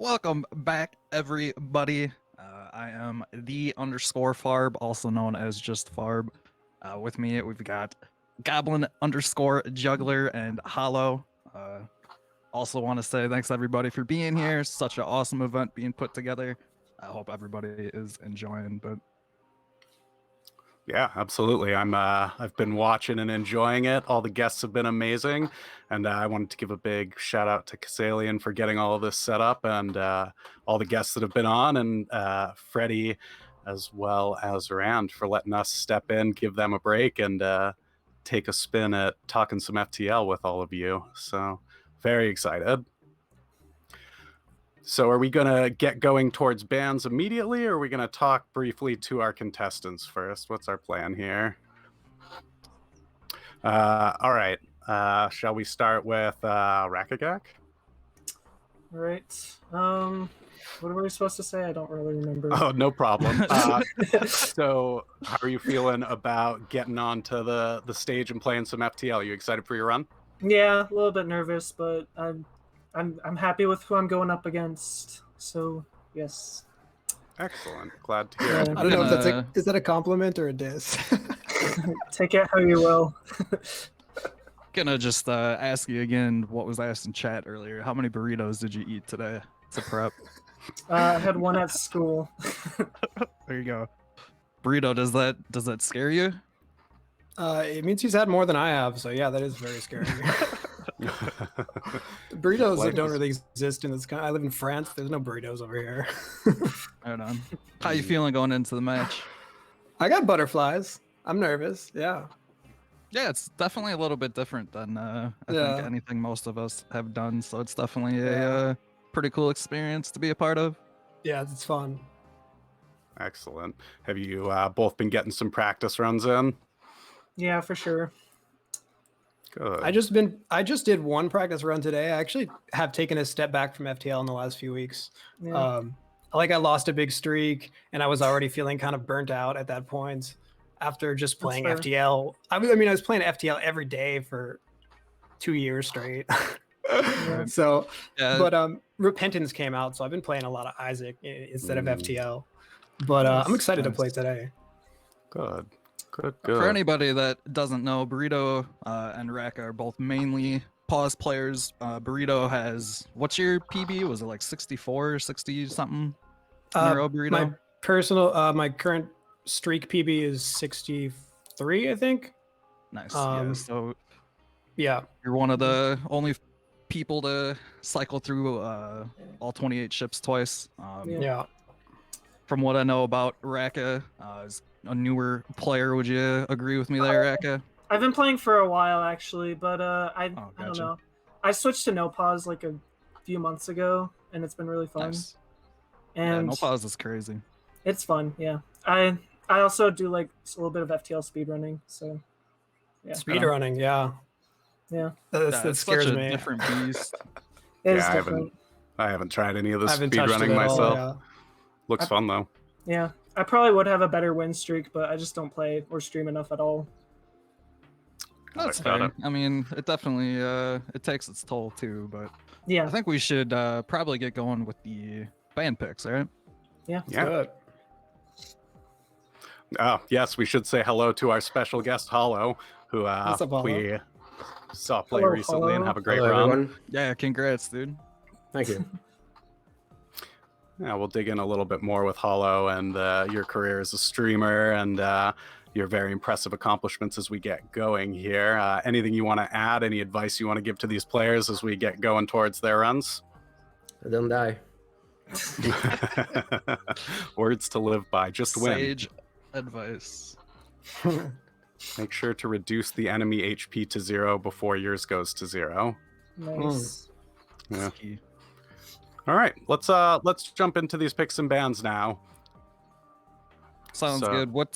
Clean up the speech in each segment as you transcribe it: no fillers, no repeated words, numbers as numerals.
Welcome back, everybody. I am the underscore Farb, also known as just Farb. With me, we've got Goblin underscore Juggler and Hollow. Also, want to say thanks everybody for being here. Such an awesome event being put together. I hope everybody is enjoying. But Yeah, absolutely. I've been watching and enjoying it. All the guests have been amazing, and I wanted to give a big shout out to Kasalian for getting all of this set up, and all the guests that have been on, and Freddie, as well as Rand, for letting us step in, give them a break, and take a spin at talking some FTL with all of you. So very excited. So are we going to get going towards bands immediately, or are we going to talk briefly to our contestants first? What's our plan here? All right. Shall we start with Rackagack? All right. What were we supposed to say? I don't really remember. Oh, no problem. So how are you feeling about getting onto the stage and playing some FTL? You excited for your run? Yeah, a little bit nervous, but I'm happy with who I'm going up against. So yes. Excellent. Glad to hear it. I don't know if is that a compliment or a diss? Take it how you will. gonna just ask you again what was asked in chat earlier. How many burritos did you eat today to prep? I had one at school. There you go. Burrito, does that scare you? It means he's had more than I have, so yeah, that is very scary. Burritos don't really exist in this country. I live in France. There's no burritos over here. Right on. How you feeling going into the match? I got butterflies. I'm nervous. Yeah. Yeah, it's definitely a little bit different than I think anything most of us have done. So it's definitely a pretty cool experience to be a part of. Yeah, it's fun. Excellent. Have you both been getting some practice runs in? Yeah, for sure. Good. I just did one practice run today. I actually have taken a step back from FTL in the last few weeks. Yeah. I lost a big streak, and I was already feeling kind of burnt out at that point after just playing FTL. I was playing FTL every day for 2 years straight. So, but Repentance came out, so I've been playing a lot of Isaac instead of FTL. But I'm excited to play today. Good. For anybody that doesn't know, Burrito and Rack are both mainly pause players. Burrito has, what's your PB? Was it like 64 or 60 something in a row, Burrito? My current streak PB is 63, I think. Nice. Yeah, so yeah, you're one of the only people to cycle through all 28 ships twice. Yeah. From what I know about Raka, is a newer player. Would you agree with me there, Raka? I've been playing for a while actually, but I don't know. I switched to no pause like a few months ago, and it's been really fun. Nice. And no pause is crazy. It's fun, yeah. I also do like a little bit of FTL speedrunning, so yeah. Speedrunning, yeah. Yeah. That scares such a me. different beast. I haven't tried any of the speedrunning myself. Looks fun though. Yeah. I probably would have a better win streak, but I just don't play or stream enough at all. That's fair. I mean, it definitely it takes its toll too, but yeah, I think we should probably get going with the band picks, all right? Yeah. Good. Oh, yes, we should say hello to our special guest, Hollow, who we saw play recently and have a great run. Everyone. Yeah, congrats, dude. Thank you. Yeah, we'll dig in a little bit more with Hollow and your career as a streamer and your very impressive accomplishments as we get going here. Anything you want to add? Any advice you want to give to these players as we get going towards their runs? Don't die. Words to live by. Just win. Sage advice. Make sure to reduce the enemy HP to 0 before yours goes to 0. Nice. Yeah. All right, let's jump into these picks and bans now. Sounds good. What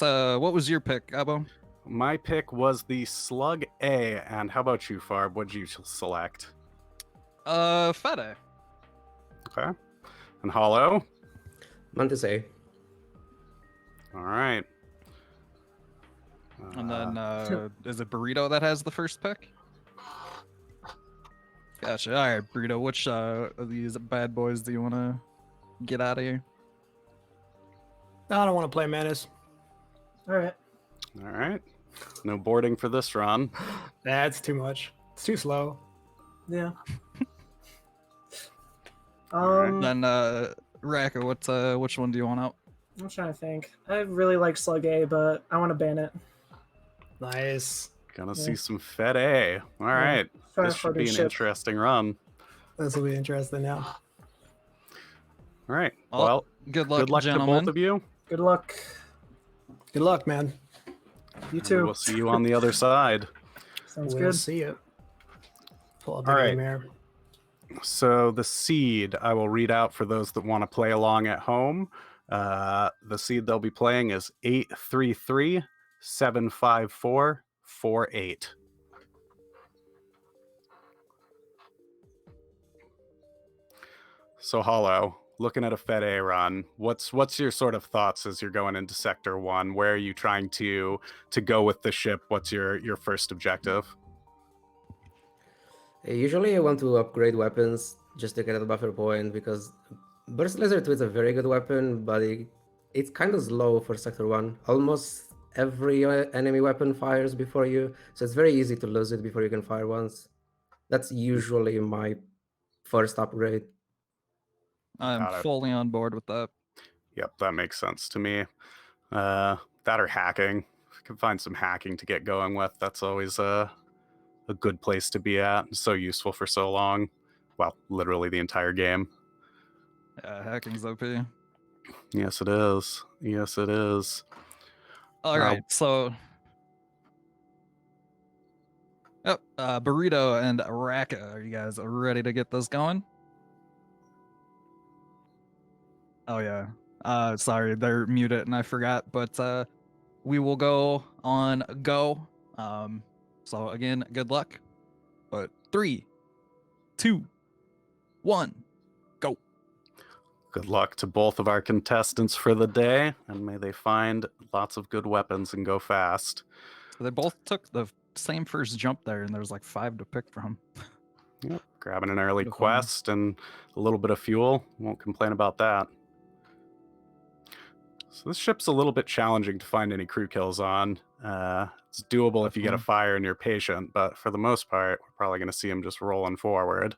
was your pick, Gabo? My pick was the Slug A, and how about you, Farb? What did you select? Fede. Okay. And Hollow? Mantis A. All right. And then is it Burrito that has the first pick? Gotcha. All right, Burrito. Which of these bad boys do you want to get out of here? I don't want to play Menace. All right. All right. No boarding for this run. That's too much. It's too slow. Yeah. Alright. Then Raka, which one do you want out? I'm trying to think. I really like Slug A, but I want to ban it. Nice. Gonna Yeah. see some Fed A. All right. Trying This to should be an ship. interesting run. This will be interesting now. All right. Well, Well, good luck, good luck to gentlemen. both of you. Good luck. Good luck, man. You And too. We'll see you on the other side. Sounds We'll good. see it. Pull up All the right. game here. So the seed I will read out for those that want to play along at home. The seed they'll be playing is 833-754-48. So Hollow, looking at a Fed A run, what's your sort of thoughts as you're going into Sector 1? Where are you trying to go with the ship? What's your first objective? Usually I want to upgrade weapons just to get a buffer point because Burst Laser 2 is a very good weapon, but it's kind of slow for Sector 1. Almost every enemy weapon fires before you, so it's very easy to lose it before you can fire once. That's usually my first upgrade. I'm Got it. fully on board with that. Yep, that makes sense to me. That or hacking. If you can find some hacking to get going with, that's always a good place to be at. It's so useful for so long. Well, literally the entire game. Yeah, hacking's OP. Yes, it is. Yes, it is. All right, so. Yep, Burrito and Raka, are you guys ready to get this going? Oh yeah. Sorry, they're muted and I forgot, but we will go on go. So again, good luck. But 3, 2, 1, go. Good luck to both of our contestants for the day, and may they find lots of good weapons and go fast. So they both took the same first jump there, and there's like 5 to pick from. Yep, grabbing an early Beautiful. quest and a little bit of fuel. Won't complain about that. So this ship's a little bit challenging to find any crew kills on. It's doable if you get a fire and you're patient, but for the most part, we're probably going to see them just rolling forward.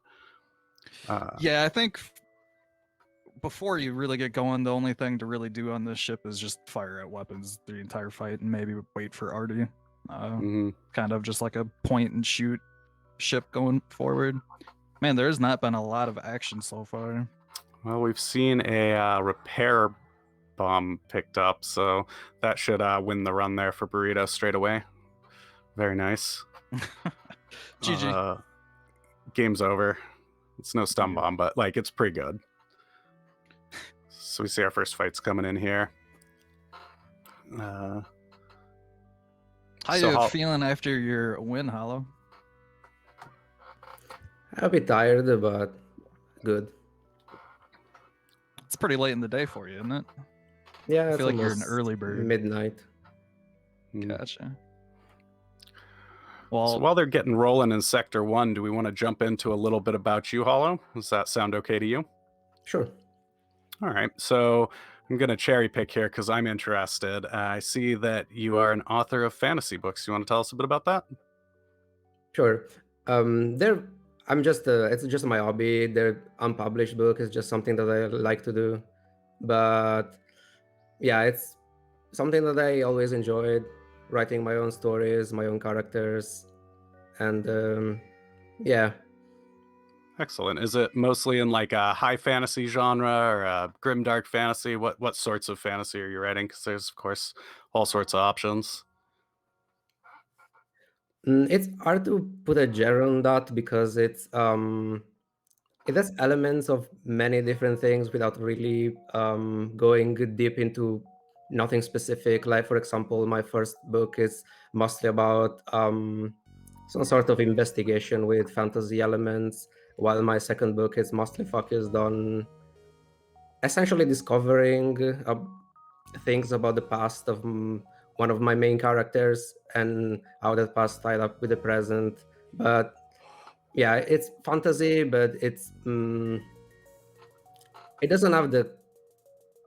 Yeah, I think before you really get going, the only thing to really do on this ship is just fire at weapons the entire fight and maybe wait for Artie. Kind of just like a point and shoot ship going forward. Man, there's not been a lot of action so far. Well, we've seen a repair bomb picked up, so that should win the run there for Burrito straight away. Very nice. GG. Game's over. It's no stun bomb, but like it's pretty good. So we see our first fights coming in here. How so you feeling after your win, Hollow? I'm a bit tired, but good. It's pretty late in the day for you, isn't it? Yeah, I it's feel like you're an almost early bird. midnight. Gotcha. Well, So while they're getting rolling in Sector 1, do we want to jump into a little bit about you, Hollow? Does that sound okay to you? Sure. All right. So I'm going to cherry pick here because I'm interested. I see that you are an author of fantasy books. You want to tell us a bit about that? Sure. It's just my hobby. The unpublished book is just something that I like to do. But yeah, it's something that I always enjoyed, writing my own stories, my own characters. And yeah. Excellent. Is it mostly in like a high fantasy genre or a grimdark fantasy? What sorts of fantasy are you writing? Because there's, of course, all sorts of options. It's hard to put a genre on that because it has elements of many different things without really going deep into nothing specific. Like, for example, my first book is mostly about some sort of investigation with fantasy elements, while my second book is mostly focused on essentially discovering things about the past of one of my main characters and how that past tied up with the present. But yeah, it's fantasy, but it doesn't have the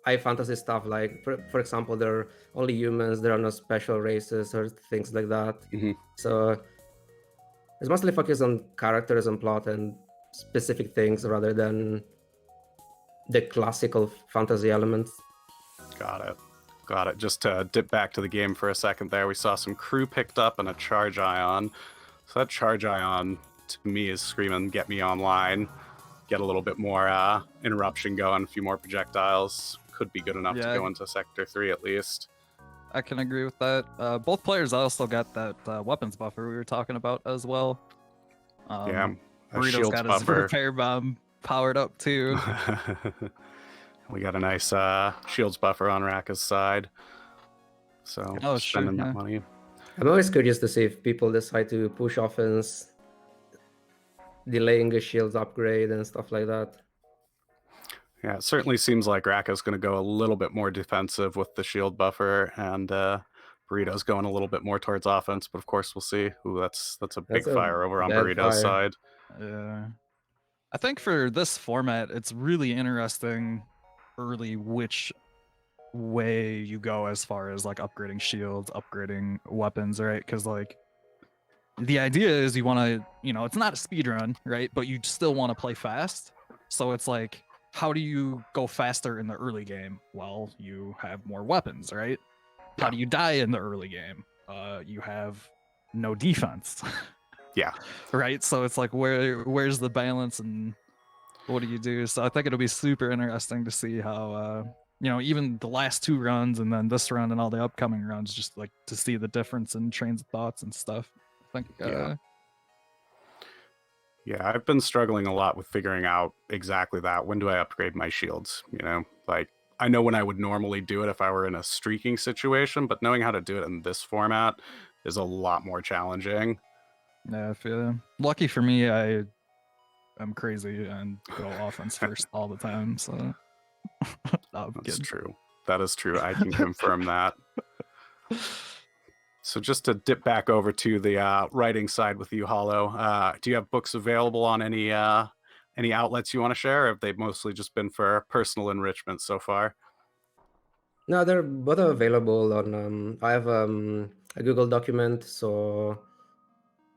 high fantasy stuff. Like for example, there are only humans. There are no special races or things like that. So it's mostly focused on characters and plot and specific things rather than the classical fantasy elements. Got it. Just to dip back to the game for a second there, we saw some crew picked up and a charge ion. So that charge ion, to me, is screaming, get me online. Get a little bit more interruption going, a few more projectiles. Could be good enough to go into Sector 3 at least. I can agree with that. Both players also got that weapons buffer we were talking about as well. Yeah, Burrito's got his repair bomb powered up too. We got a nice shields buffer on Rakka's side. So spending that money. I'm always curious to see if people decide to push offense, delaying a shields upgrade and stuff like that. Yeah, it certainly seems like Rakka's going to go a little bit more defensive with the shield buffer, and Burrito's going a little bit more towards offense. But of course, we'll see. Ooh, that's a big fire over on Burrito's side. Yeah, I think for this format, it's really interesting early which way you go as far as like upgrading shields, upgrading weapons, right? Because like the idea is you want to, it's not a speed run, right? But you still want to play fast. So it's like, how do you go faster in the early game? Well, you have more weapons, right? How do you die in the early game? You have no defense. Yeah. Right? So it's like, where's the balance and what do you do? So I think it'll be super interesting to see how, even the last 2 runs and then this run and all the upcoming runs, just like to see the difference in trains of thoughts and stuff. I think, yeah, I've been struggling a lot with figuring out exactly that. When do I upgrade my shields? Like I know when I would normally do it if I were in a streaking situation, but knowing how to do it in this format is a lot more challenging. Yeah, I feel lucky for me, I'm crazy and go offense first all the time. So that's true. That is true. I can confirm that. So just to dip back over to the writing side with you, Hollow, do you have books available on any outlets you want to share, or have they mostly just been for personal enrichment so far? No, they're both available on. I have a Google document, so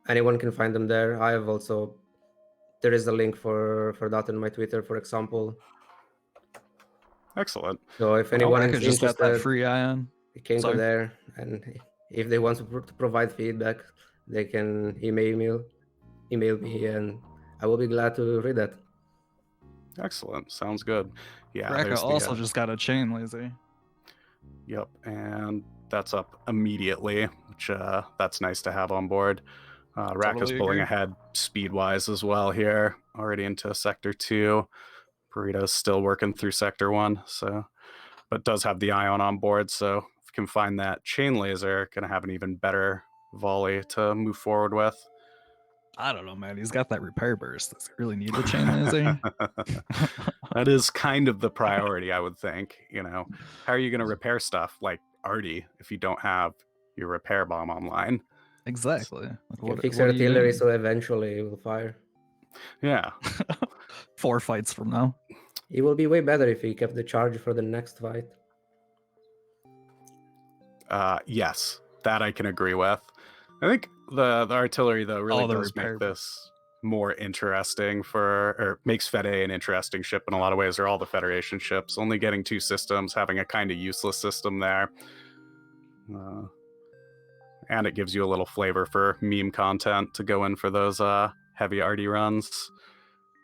anyone can find them there. I have also. There is a link for that in my Twitter, for example. Excellent. So if anyone is just interested, got that free ion. You can go there, and if they want to provide feedback, they can email me, and I will be glad to read that. Excellent. Sounds good. Yeah. Racka also just got a chain laser. Yep, and that's up immediately, which that's nice to have on board. Racka's pulling ahead speed-wise as well here, already into Sector 2. Burrito's still working through Sector 1, but does have the ion on board, so if we can find that chain laser, gonna have an even better volley to move forward with. I don't know, man. He's got that repair burst. Does he really need the chain laser? That is kind of the priority, I would think. How are you going to repair stuff like Artie if you don't have your repair bomb online? Exactly. You fix artillery, so eventually it will fire. Yeah. 4 fights from now. It will be way better if he kept the charge for the next fight. Yes, that I can agree with. I think the artillery, though, really does make this more interesting makes Fed A an interesting ship in a lot of ways, or all the Federation ships. Only getting 2 systems, having a kind of useless system there. And it gives you a little flavor for meme content to go in for those heavy arty runs,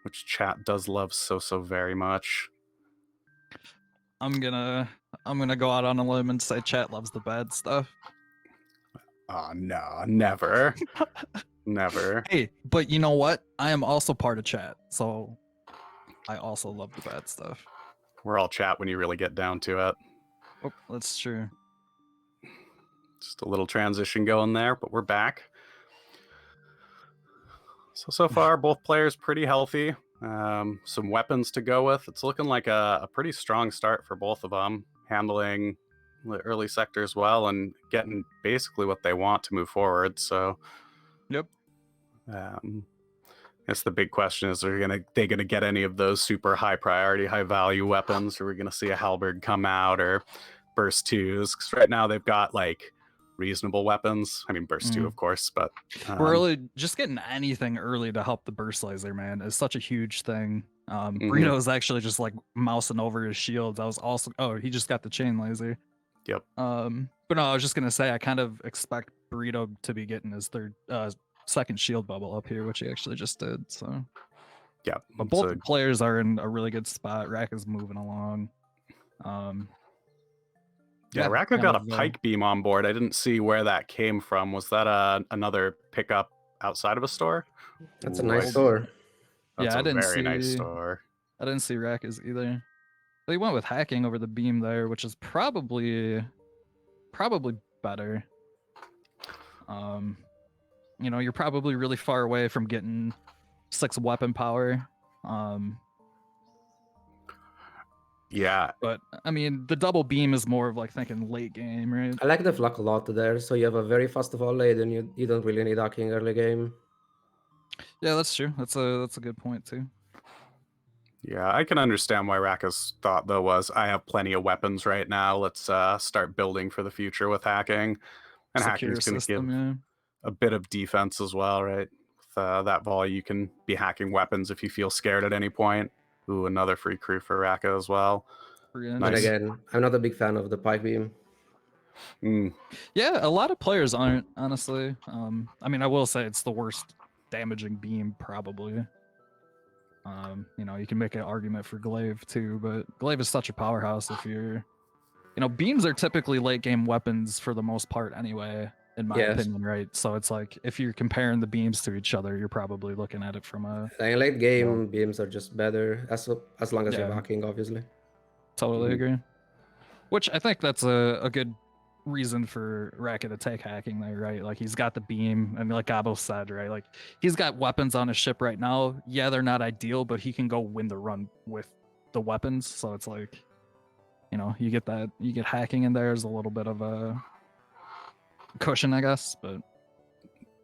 which chat does love so very much. I'm gonna go out on a limb and say chat loves the bad stuff. Oh no, never. Never. Hey, but you know what? I am also part of chat, so I also love the bad stuff. We're all chat when you really get down to it. Oh, that's true. Just a little transition going there, but we're back. So far, both players pretty healthy. Some weapons to go with. It's looking like a pretty strong start for both of them, handling the early sectors well and getting basically what they want to move forward. So, yep. Guess the big question is, they gonna get any of those super high priority, high value weapons? Are we gonna see a halberd come out or burst 2s? Because right now they've got like reasonable weapons. I mean, burst 2, of course, but really just getting anything early to help the burst laser, man, is such a huge thing. Burrito is actually just like mousing over his shields. I was also he just got the chain laser. Yep. But no, I was just gonna say I kind of expect Burrito to be getting his second shield bubble up here, which he actually just did. So yeah, but both the players are in a really good spot. Rack is moving along. Yeah, Racka got a pike beam on board. I didn't see where that came from. Was that another pickup outside of a store? That's a nice store. That's I a didn't very see. nice store. I didn't see Racka's either. They went with hacking over the beam there, which is probably better. You know, you're probably really far away from getting 6 weapon power. Yeah. But I mean, the double beam is more of like thinking late game, right? I like the flak a lot there. So you have a very fast volley, then you don't really need hacking early game. Yeah, that's true. That's a good point too. Yeah, I can understand why Racka's thought though was, I have plenty of weapons right now. Let's start building for the future with hacking. And hacking's going to give a bit of defense as well, right? With that volley, you can be hacking weapons if you feel scared at any point. Ooh, another free crew for Racka as well. Nice. But again, I'm not a big fan of the pike beam. Yeah, a lot of players aren't, honestly. I mean, I will say it's the worst damaging beam, probably. You know, you can make an argument for Glaive too, but Glaive is such a powerhouse if you're... You know, beams are typically late game weapons for the most part anyway, in my opinion, right? So it's like, if you're comparing the beams to each other, you're probably looking at it from a... In late game, beams are just better, as long as you're hacking, obviously. Totally agree. Which I think that's a good reason for Racket to take hacking there, right? Like, he's got the beam, and like Gabo said, right? Like, he's got weapons on his ship right now. Yeah, they're not ideal, but he can go win the run with the weapons. So it's like, you know, you get hacking in there as a little bit of a cushion, I guess. But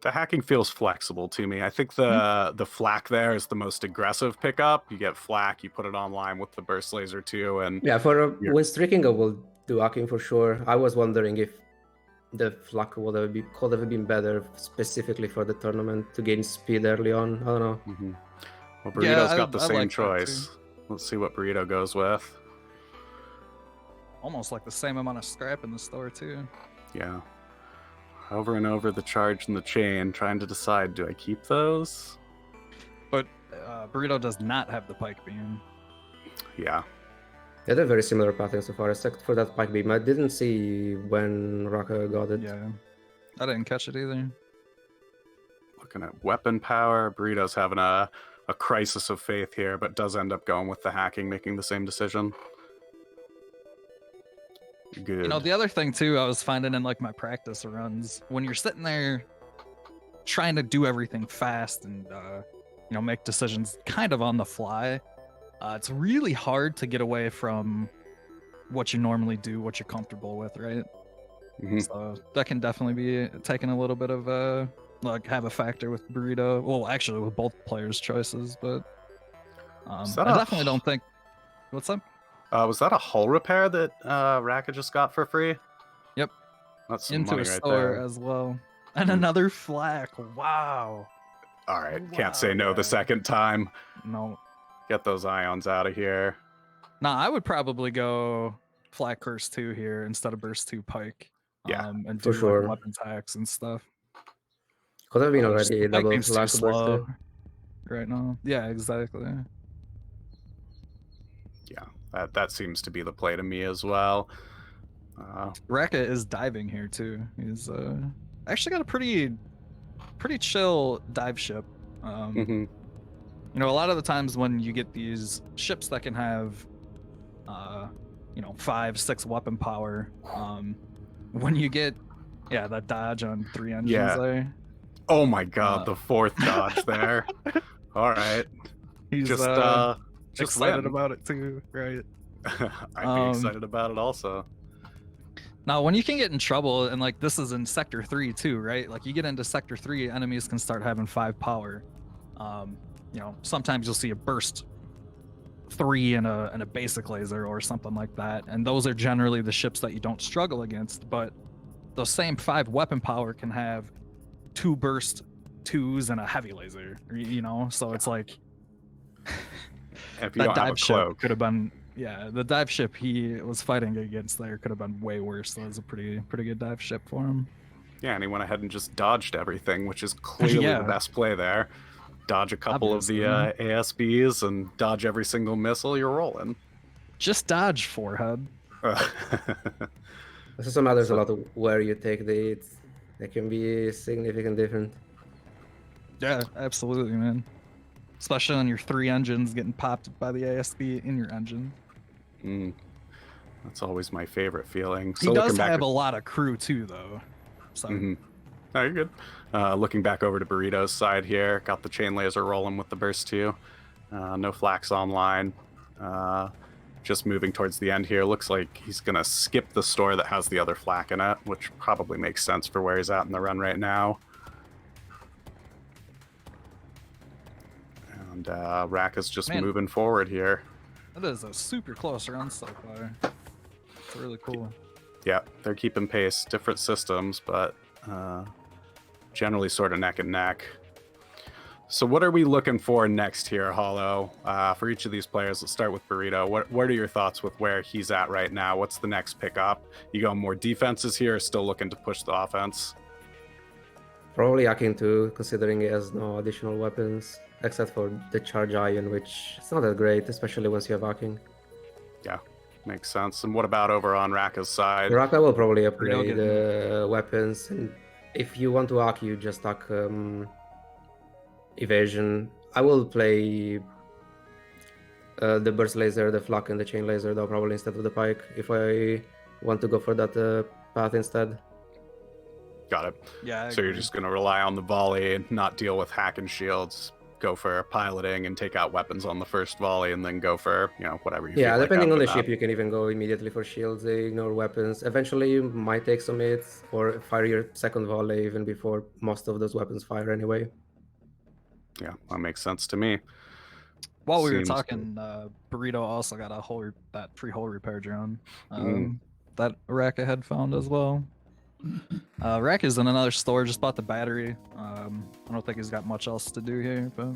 the hacking feels flexible to me. I think the flak there is the most aggressive pickup. You get flak, you put it online with the burst laser too, and yeah, for win streaking, I will do hacking for sure. I was wondering if the flak could have been better specifically for the tournament to gain speed early on. I don't know. Well, Burrito's got the same choice. Let's see what Burrito goes with. Almost like the same amount of scrap in the store too. Yeah. Over and over the charge and the chain, trying to decide, do I keep those? But Burrito does not have the pike beam. Yeah. Yeah, they're very similar patterns so far, except for that pike beam. I didn't see when Raka got it. Yeah. I didn't catch it either. Looking at weapon power, Burrito's having a crisis of faith here, but does end up going with the hacking, making the same decision. Good. You know, the other thing too, I was finding in like my practice runs, when you're sitting there trying to do everything fast and you know, make decisions kind of on the fly, it's really hard to get away from what you normally do, what you're comfortable with, right? So that can definitely be taking a little bit of like have a factor with Burrito. Well, actually with both players' choices, but I definitely don't think. What's up? Was that a hull repair that Raka just got for free? Yep. That's some into money a right store there. as well. And another flak. Wow. All right. Can't say no the second time. No. Get those ions out of here. Nah, I would probably go flak curse 2 here instead of burst 2 pike. Yeah, and for do sure. like weapons hacks and stuff. Could have been already double game's too flak slow right now. Yeah, exactly. Yeah, that seems to be the play to me as well. Rekka is diving here too. He's actually got a pretty chill dive ship. You know, a lot of the times when you get these ships that can have you know, 5-6 weapon power, when you get that dodge on 3 engines there. Oh my god, the 4th dodge there. All right. He's just excited win. about it too, right? I'd be excited about it also. Now, when you can get in trouble, and like this is in Sector 3 too, right? Like you get into Sector 3, enemies can start having 5 power. you know, sometimes you'll see a burst 3 and a basic laser or something like that, and those are generally the ships that you don't struggle against. But those same 5 weapon power can have 2 burst 2s and a heavy laser, you know, so it's like If you that don't have a dive ship cloak, could have been, yeah, the dive ship he was fighting against there could have been way worse. That was a pretty good dive ship for him. yeah, and he went ahead and just dodged everything, which is clearly Yeah. the best play there. Dodge a couple of the ASBs and dodge every single missile, you're rolling. Just dodge, forehead. This also matters a lot of where you take the hits. They can be significant different. Yeah, absolutely, man. Especially on your 3 engines getting popped by the ASB in your engine. That's always my favorite feeling. He does have a lot of crew too, though. So. No, you're good. Looking back over to Burrito's side here, got the chain laser rolling with the burst 2. No flax online. Just moving towards the end here. Looks like he's going to skip the store that has the other flak in it, which probably makes sense for where he's at in the run right now. And Rack is just moving forward here. That is a super close run so far. It's really cool. Yeah, they're keeping pace. Different systems, but generally sort of neck and neck. So what are we looking for next here, Hollow? For each of these players, let's start with Burrito. What are your thoughts with where he's at right now? What's the next pickup? You go more defenses here, or still looking to push the offense? Probably hacking too, considering he has no additional weapons, except for the charge ion, which is not that great, especially once you have hacking. Yeah, makes sense. And what about over on Raka's side? Raka will probably upgrade weapons, and if you want to hack, you just hack evasion. I will play the burst laser, the flak, and the chain laser though, probably instead of the pike, if I want to go for that path instead. Got it. Yeah. So you're just going to rely on the volley and not deal with hack and shields, go for piloting and take out weapons on the first volley, and then go for, you know, whatever you feel like depending on the after ship, you can even go immediately for shields, they ignore weapons. Eventually you might take some hits or fire your second volley even before most of those weapons fire anyway. Yeah, that makes sense to me. While we were talking, Burrito also got that free hull repair drone that Rack had found as well. Rack is in another store, just bought the battery. I don't think he's got much else to do here, but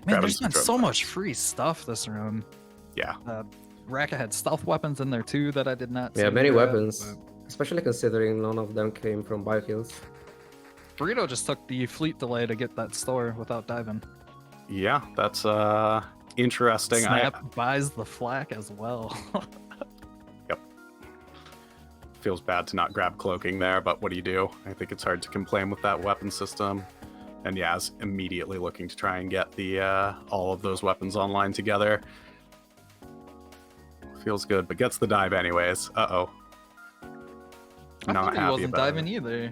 man, there's been so much free stuff this round. Yeah. Rack had stealth weapons in there too that I did not see. Yeah, many weapons, especially considering none of them came from biokills. Burrito just took the fleet delay to get that store without diving. Yeah, that's interesting. Snap buys the flak as well. Yep. Feels bad to not grab cloaking there, but what do you do? I think it's hard to complain with that weapon system. And Yaz immediately looking to try and get the all of those weapons online together. Feels good, but gets the dive anyways. Uh-oh. Not happy. He wasn't diving either.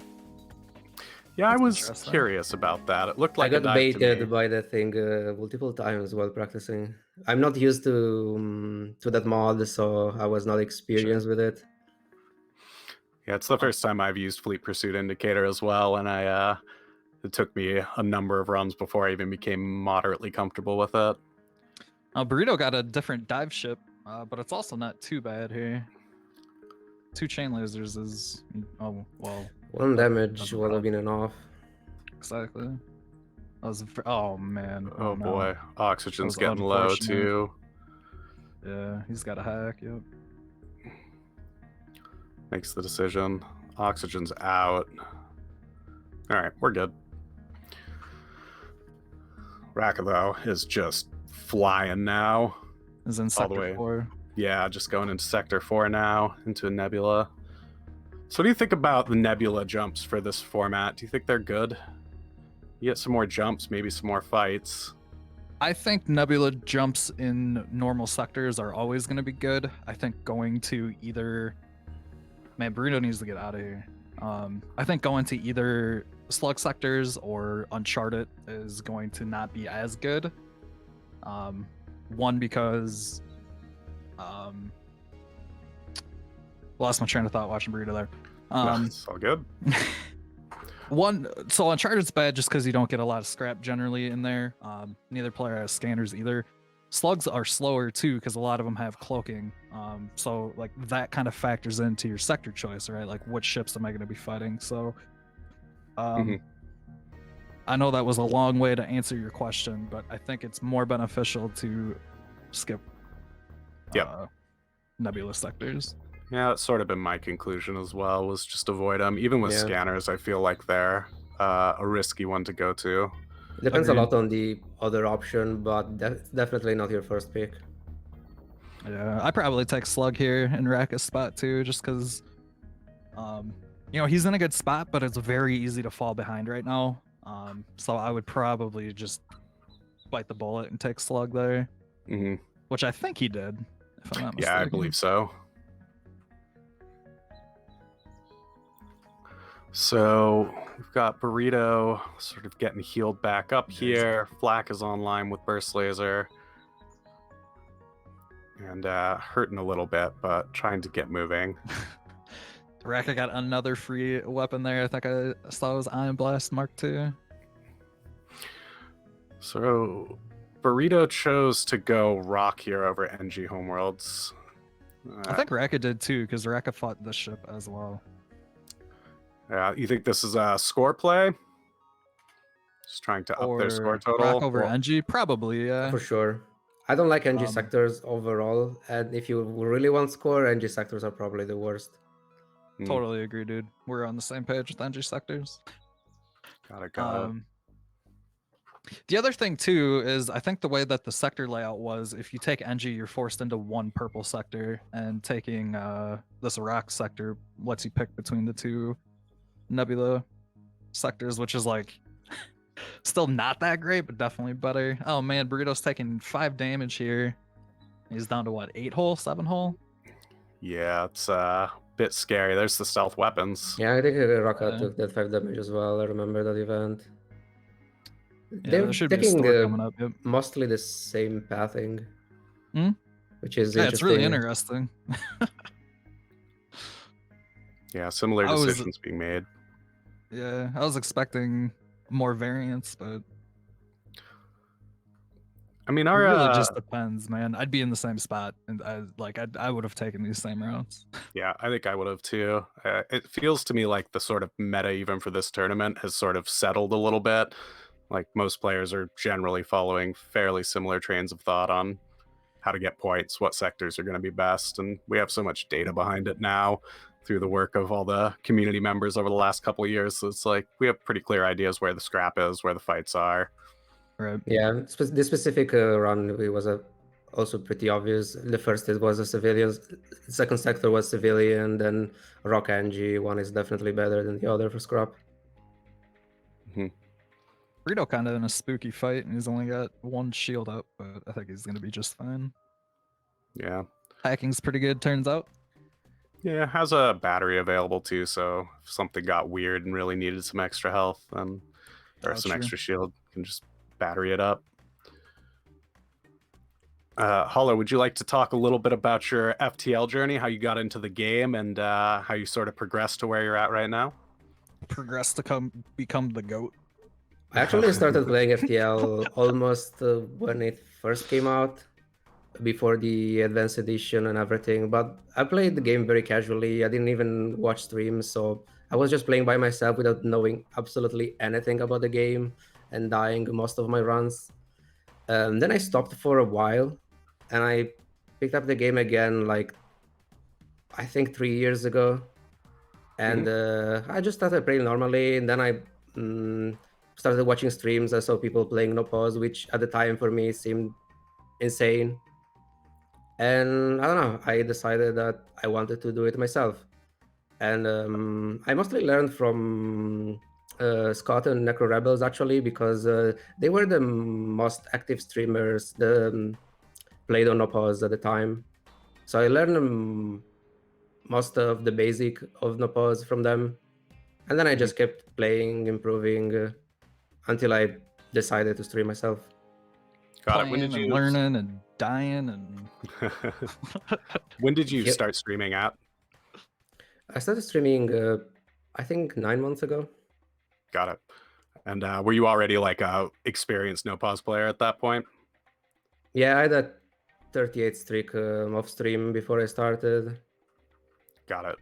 Yeah, I was curious about that. It looked like I got baited by that thing multiple times while practicing. I'm not used to that mod, so I was not experienced with it. Yeah, it's the first time I've used Fleet Pursuit Indicator as well, and it took me a number of runs before I even became moderately comfortable with it. Burrito got a different dive ship, but it's also not too bad here. 2 chain lasers is, oh, well. 1 damage would have been enough. Exactly. Oh, man. Oh, boy. Oxygen's getting low, too. Yeah, he's got a hack, yep. Makes the decision. Oxygen's out. All right, we're good. Raka, though, is just flying now. Is in Sector 4. Yeah, just going into Sector 4 now, into a Nebula. So what do you think about the Nebula jumps for this format? Do you think they're good? You get some more jumps, maybe some more fights. I think Nebula jumps in normal sectors are always going to be good. I think going to either... Man, Burrito needs to get out of here. I think going to either slug sectors or Uncharted is going to not be as good. One, because... lost my train of thought watching Burrito there. It's all good. So Uncharted's bad just because you don't get a lot of scrap generally in there. Neither player has scanners either. Slugs are slower too because a lot of them have cloaking. So like that kind of factors into your sector choice, right? Like which ships am I going to be fighting? So, I know that was a long way to answer your question, but I think it's more beneficial to skip nebula sectors. Yeah, that's sort of been my conclusion as well, was just avoid them. Even with scanners, I feel like they're a risky one to go to. It depends a lot on the other option, but that's definitely not your first pick. Yeah, I probably take Slug here and Rakka's spot too, just because, he's in a good spot, but it's very easy to fall behind right now. So I would probably just bite the bullet and take Slug there, which I think he did, if I'm not mistaken. Yeah, I believe so. So we've got Burrito sort of getting healed back up here. Flak is online with Burst Laser. And hurting a little bit, but trying to get moving. Rakka got another free weapon there. I think I saw it was Iron Blast Mark II. So Burrito chose to go Rock here over NG Homeworlds. I think Rakka did too, because Rakka fought this ship as well. Yeah, you think this is a score play? Just trying to up their score total? Rock over NG? Probably, yeah. For sure. I don't like NG sectors overall, and if you really want score, NG sectors are probably the worst. Totally agree, dude. We're on the same page with NG sectors. Got it. The other thing too is I think the way that the sector layout was, if you take NG, you're forced into one purple sector, and taking this rock sector lets you pick between the two nebula sectors, which is like still not that great, but definitely better. Oh man, Burrito's taking 5 damage here. He's down to what, 8 hull, 7 hull? Yeah, it's a bit scary. There's the stealth weapons. Yeah, I think Raka took that 5 damage as well. I remember that event. Yeah, they're taking coming up, mostly the same pathing, which is it's really interesting. Yeah, similar decisions being made. Yeah, I was expecting more variance, but I mean, it really just depends, man. I'd be in the same spot, and I would have taken these same routes. Yeah, I think I would have too. It feels to me like the sort of meta, even for this tournament, has sort of settled a little bit. Like most players are generally following fairly similar trains of thought on how to get points, what sectors are going to be best, and we have so much data behind it now through the work of all the community members over the last couple of years. So it's like we have pretty clear ideas where the scrap is, where the fights are. Right. Yeah, this specific run it was also pretty obvious. The first it was a civilian, second sector was civilian, then Rock NG. One is definitely better than the other for scrap. Burrito kind of in a spooky fight, and he's only got 1 shield up, but I think he's going to be just fine. Yeah. Hacking's pretty good, turns out. Yeah, has a battery available too, so if something got weird and really needed some extra health, then or some extra shield, you can just battery it up. Holler, would you like to talk a little bit about your FTL journey, how you got into the game, and how you sort of progressed to where you're at right now? Progressed to become the GOAT. I actually started playing FTL almost when it first came out, before the Advanced Edition and everything, but I played the game very casually. I didn't even watch streams, so I was just playing by myself without knowing absolutely anything about the game and dying most of my runs. Then I stopped for a while, and I picked up the game again, like, I think 3 years ago, and I just started playing normally, and then I started watching streams. I saw people playing no pause, which at the time for me seemed insane. And I don't know, I decided that I wanted to do it myself. And I mostly learned from Scott and Necro Rebels, actually, because they were the most active streamers that played on no pause at the time. So I learned most of the basic of no pause from them. And then I just kept playing, improving, until I decided to stream myself. Got it. When did you learning and dying and when did you start streaming at? I started streaming I think 9 months ago. Got it. And were you already like a experienced no pause player at that point? Yeah, I had a 38 streak off stream before I started. Got it.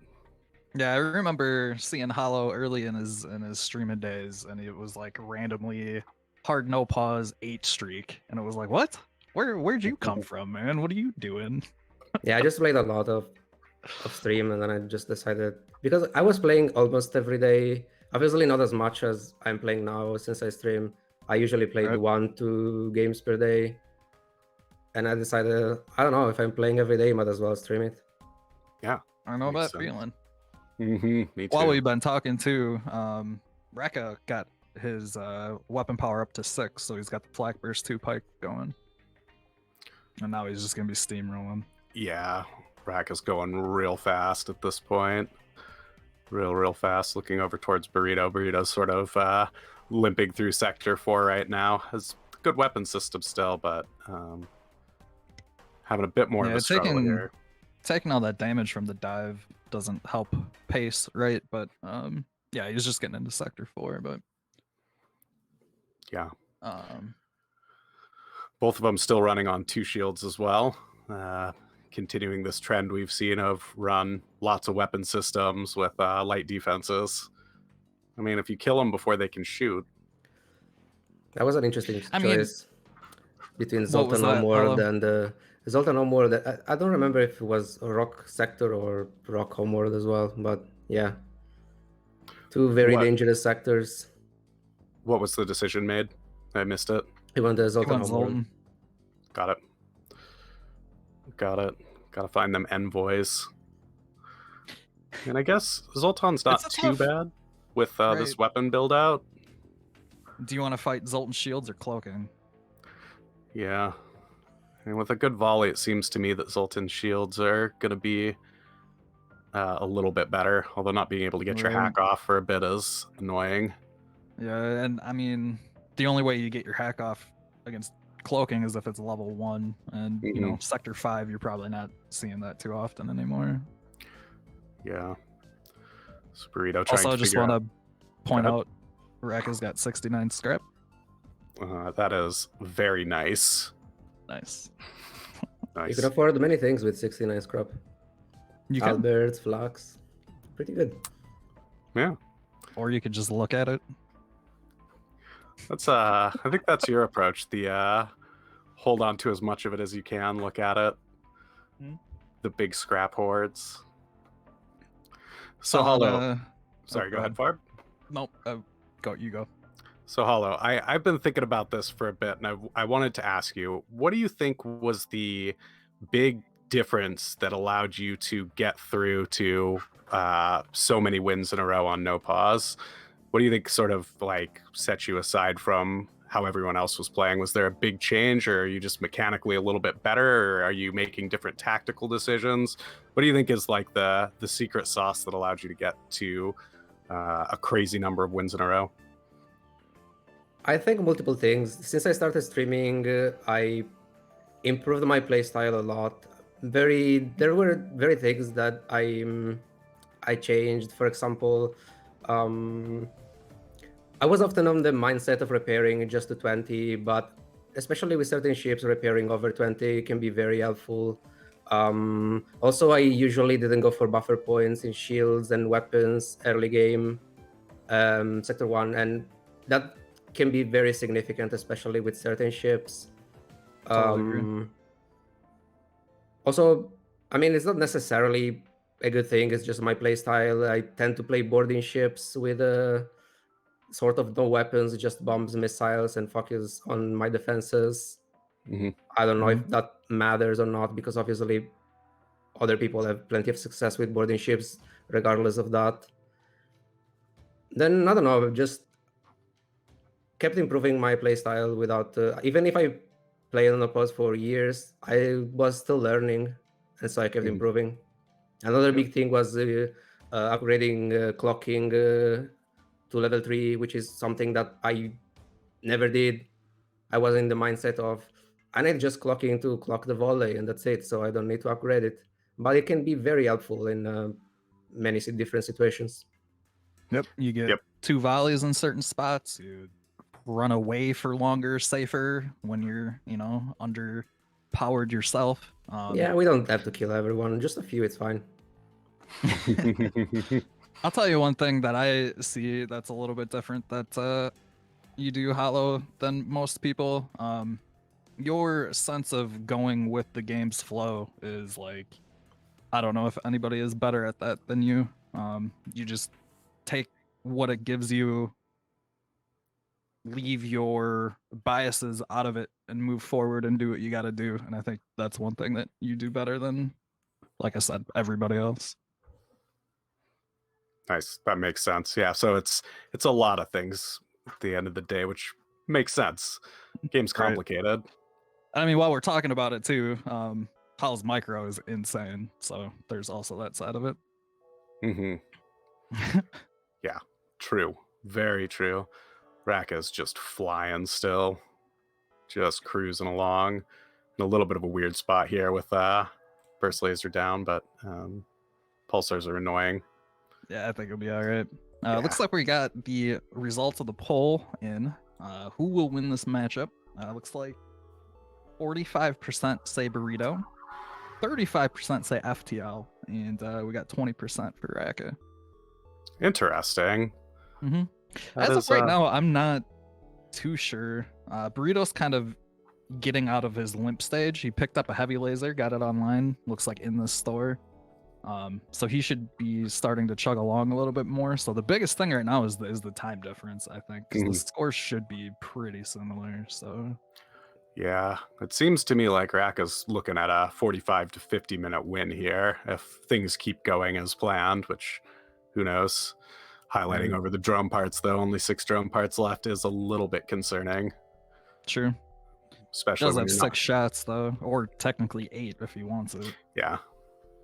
Yeah, I remember seeing Hollow early in his streaming days, and it was like randomly hard no pause 8 streak, and it was like, what? Where'd you come from, man? What are you doing? Yeah, I just played a lot of stream, and then I just decided, because I was playing almost every day, obviously not as much as I'm playing now since I stream. I usually played Right. 1-2 games per day, and I decided, I don't know, if I'm playing every day, might as well stream it. Yeah. I know Makes that sense. feeling. Me too. While we've been talking too, Rekka got his weapon power up to 6, so he's got the Flak Burst 2 pike going. And now he's just gonna be steamrolling. Yeah, Rack is going real fast at this point. Real fast. Looking over towards Burrito. Burrito's sort of limping through Sector 4 right now. Has a good weapon system still, but having a bit more of a struggle here. Taking all that damage from the dive doesn't help pace, right? But yeah, he's just getting into Sector 4, but yeah. Both of them still running on 2 shields as well. Continuing this trend we've seen of run lots of weapon systems with light defenses. I mean, if you kill them before they can shoot. That was an interesting choice between what was Zoltan that, Homeworld Hello? and Zoltan Homeworld. I don't remember if it was Rock Sector or Rock Homeworld as well, but yeah. 2 very dangerous sectors. What was the decision made? I missed it. He went to Zoltan Homeworld. Got it. Gotta find them envoys. And I guess Zoltan's not too bad with this weapon build out. Do you want to fight Zoltan shields or cloaking? Yeah. And with a good volley, it seems to me that Zoltan shields are going to be a little bit better, although not being able to get your hack off for a bit is annoying. Yeah, and I mean, the only way you get your hack off against cloaking is if it's level 1, and you know, Sector 5, you're probably not seeing that too often anymore. Yeah. Burrito trying also, to I just want to point out, Rakka's got 69 scrap. That is very nice. Nice. You can afford many things with 69 scrap. You can. Alberts, Flux. Pretty good. Yeah. Or you could just look at it. That's I think that's your approach. The hold on to as much of it as you can, look at it. The big scrap hordes. So Hollow. Sorry, go ahead, Farb. Nope. You go. So Hollow, I've been thinking about this for a bit, and I wanted to ask you, what do you think was the big difference that allowed you to get through to so many wins in a row on no pause? What do you think sort of like set you aside from how everyone else was playing? Was there a big change, or are you just mechanically a little bit better, or are you making different tactical decisions? What do you think is like the secret sauce that allowed you to get to a crazy number of wins in a row? I think multiple things. Since I started streaming, I improved my playstyle a lot. There were very things that I changed. For example, I was often on the mindset of repairing just to 20, but especially with certain ships, repairing over 20 can be very helpful. Also, I usually didn't go for buffer points in shields and weapons early game, Sector 1, and that can be very significant, especially with certain ships. Also, I mean, it's not necessarily a good thing. It's just my playstyle. I tend to play boarding ships with sort of no weapons, just bombs, missiles, and focus on my defenses. I don't know if that matters or not, because obviously other people have plenty of success with boarding ships regardless of that. Then, I don't know, just kept improving my playstyle without, even if I played on a pause for years, I was still learning, and so I kept improving. Another big thing was upgrading clocking to level 3, which is something that I never did. I was in the mindset of, I need just clocking to clock the volley, and that's it, so I don't need to upgrade it. But it can be very helpful in many different situations. Yep. You get Yep. 2 volleys in certain spots. You run away for longer, safer when you're, underpowered yourself. Yeah, we don't have to kill everyone. Just a few, it's fine. I'll tell you one thing that I see that's a little bit different that you do, Hollow, than most people. Your sense of going with the game's flow is like, I don't know if anybody is better at that than you. You just take what it gives you, leave your biases out of it, and move forward and do what you got to do. And I think that's one thing that you do better than, like I said, everybody else. Nice. That makes sense. Yeah. So it's a lot of things at the end of the day, which makes sense. Game's Right. complicated. I mean, while we're talking about it too, Hall's micro is insane. So there's also that side of it. Yeah. True. Very true. Rakka's just flying still. Just cruising along. In a little bit of a weird spot here with burst laser down, but pulsars are annoying. Yeah, I think it'll be all right. Yeah. Looks like we got the results of the poll in. Who will win this matchup? Looks like 45% say Burrito, 35% say FTL, and we got 20% for Rakka. Interesting. Mm-hmm. That As is, of right now, I'm not too sure. Burrito's kind of getting out of his limp stage. He picked up a heavy laser, got it online, looks like in the store. So he should be starting to chug along a little bit more. So the biggest thing right now is the time difference, I think, because the scores should be pretty similar. So yeah, it seems to me like Rakka's looking at a 45 to 50 minute win here if things keep going as planned, which who knows. Highlighting over the drone parts, though, only 6 drone parts left is a little bit concerning. True. Especially Does when have you're 6 shots though, or technically 8 if he wants it. Yeah.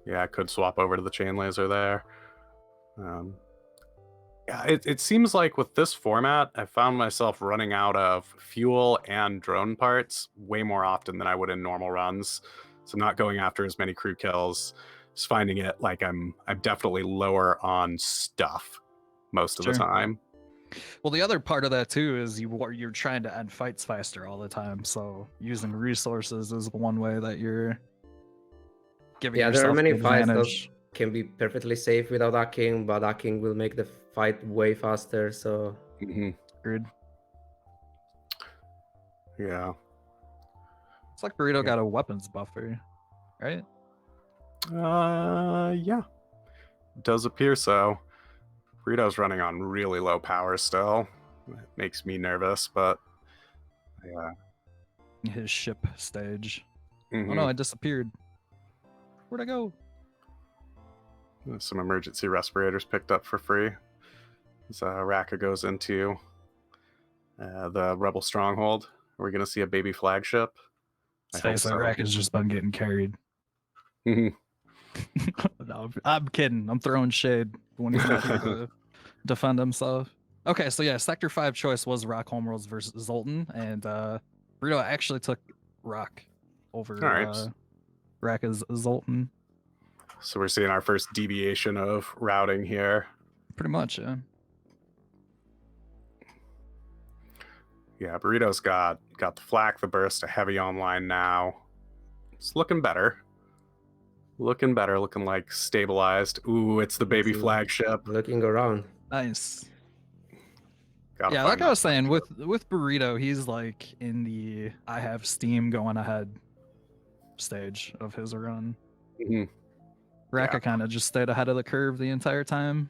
Yeah, I could swap over to the chain laser there. Yeah, it seems like with this format, I found myself running out of fuel and drone parts way more often than I would in normal runs. So I'm not going after as many crew kills. Just finding it like I'm definitely lower on stuff most of the time. Well, the other part of that too is you're trying to end fights faster all the time. So using resources is one way that you're giving yourself there are many the fights that advantage. can be perfectly safe without hacking, but hacking will make the fight way faster. So Agreed. Yeah. It's like Burrito got a weapons buffer, right? Yeah. Does appear so. Burrito's running on really low power still. It makes me nervous, but yeah. His ship stage. Oh no, I disappeared. Where'd I go? Some emergency respirators picked up for free. As Rakka goes into the Rebel stronghold. Are we going to see a baby flagship? Face it, Rakka's just been getting carried. No, I'm kidding. I'm throwing shade when he's not here to defend himself. Okay, so yeah, Sector 5 choice was Rock Homeworlds versus Zoltan, and Burrito actually took Rock over Rakka's Zoltan. So we're seeing our first deviation of routing here. Pretty much, yeah. Yeah, Burrito's got the flak, the burst, a heavy online now. It's looking better. Looking like stabilized. Ooh, it's the baby flagship. Looking around. Nice. Gotta like I was saying, with Burrito, he's like in the I have steam going ahead stage of his run. Rakka kind of just stayed ahead of the curve the entire time.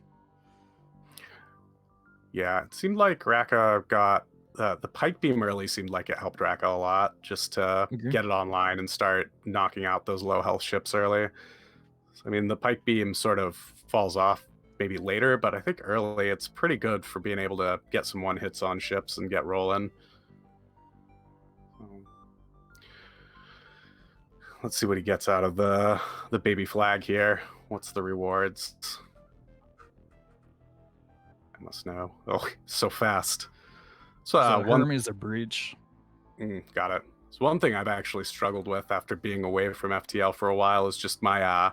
Yeah, it seemed like Rakka got the pike beam early seemed like it helped Rakka a lot just to get it online and start knocking out those low health ships early. So, I mean, the pike beam sort of falls off maybe later, but I think early it's pretty good for being able to get some one hits on ships and get rolling. Let's see what he gets out of the baby flag here. What's the rewards? I must know. Oh, so fast. So Hermes a breach. Got it. So one thing I've actually struggled with after being away from FTL for a while is just my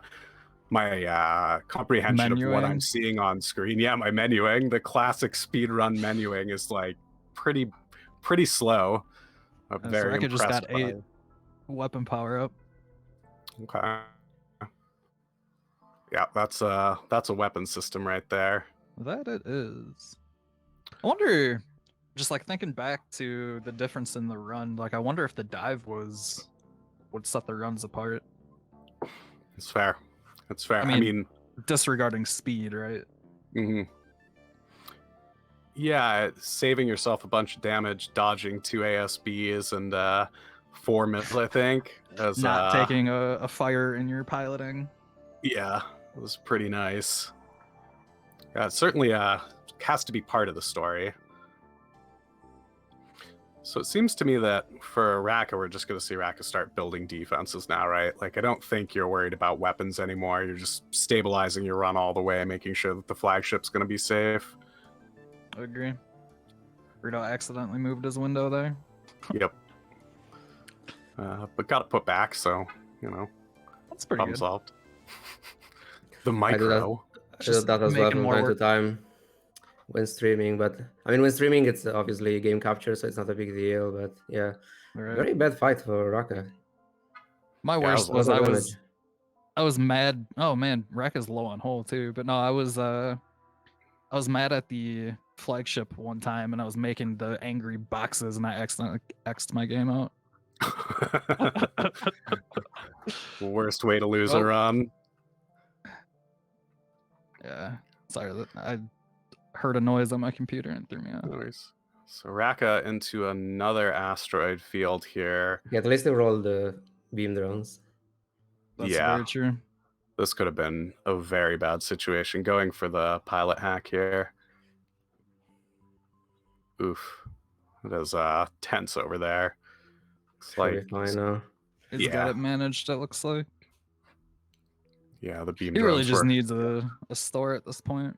my comprehension of what I'm Menuing? seeing on screen. Yeah, my menuing, the classic speedrun menuing is like pretty slow. I'm So very I could just impressed got by 8 weapon power up. Okay. Yeah, that's a weapon system right there. That it is. I wonder, just like thinking back to the difference in the run, like I wonder if the dive would set the runs apart. It's fair. It's fair. I mean, disregarding speed, right? Mhm. Yeah, saving yourself a bunch of damage, dodging 2 ASBs and 4 missiles, I think. As, Not taking a fire in your piloting. Yeah, it was pretty nice. Yeah, it certainly has to be part of the story. So it seems to me that for Raka, we're just going to see Raka start building defenses now, right? Like, I don't think you're worried about weapons anymore. You're just stabilizing your run all the way, making sure that the flagship's going to be safe. I agree. Rito accidentally moved his window there. Yep. But got it put back, so, you know, That's pretty problem good. solved. The I do micro. that as well making from more time to work. time when streaming. But I mean, when streaming, it's obviously game capture, so it's not a big deal. But yeah, Right. very bad fight for Raka. My Yeah, worst it was lot of damage. I was mad. Oh man, Raka's low on hull too. But no, I was mad at the flagship one time, and I was making the angry boxes, and I accidentally X'd my game out. Worst way to lose a Well- run. Yeah, sorry that I heard a noise on my computer and threw me off. Nice. So Raka into another asteroid field here. Yeah, at least they rolled the beam drones. That's Yeah. very true. This could have been a very bad situation. Going for the pilot hack here. Oof. It is tense over there. It's Should be like, fine now. He's Yeah. got it managed. It looks like yeah, the beam he really drones just were needs a store at this point.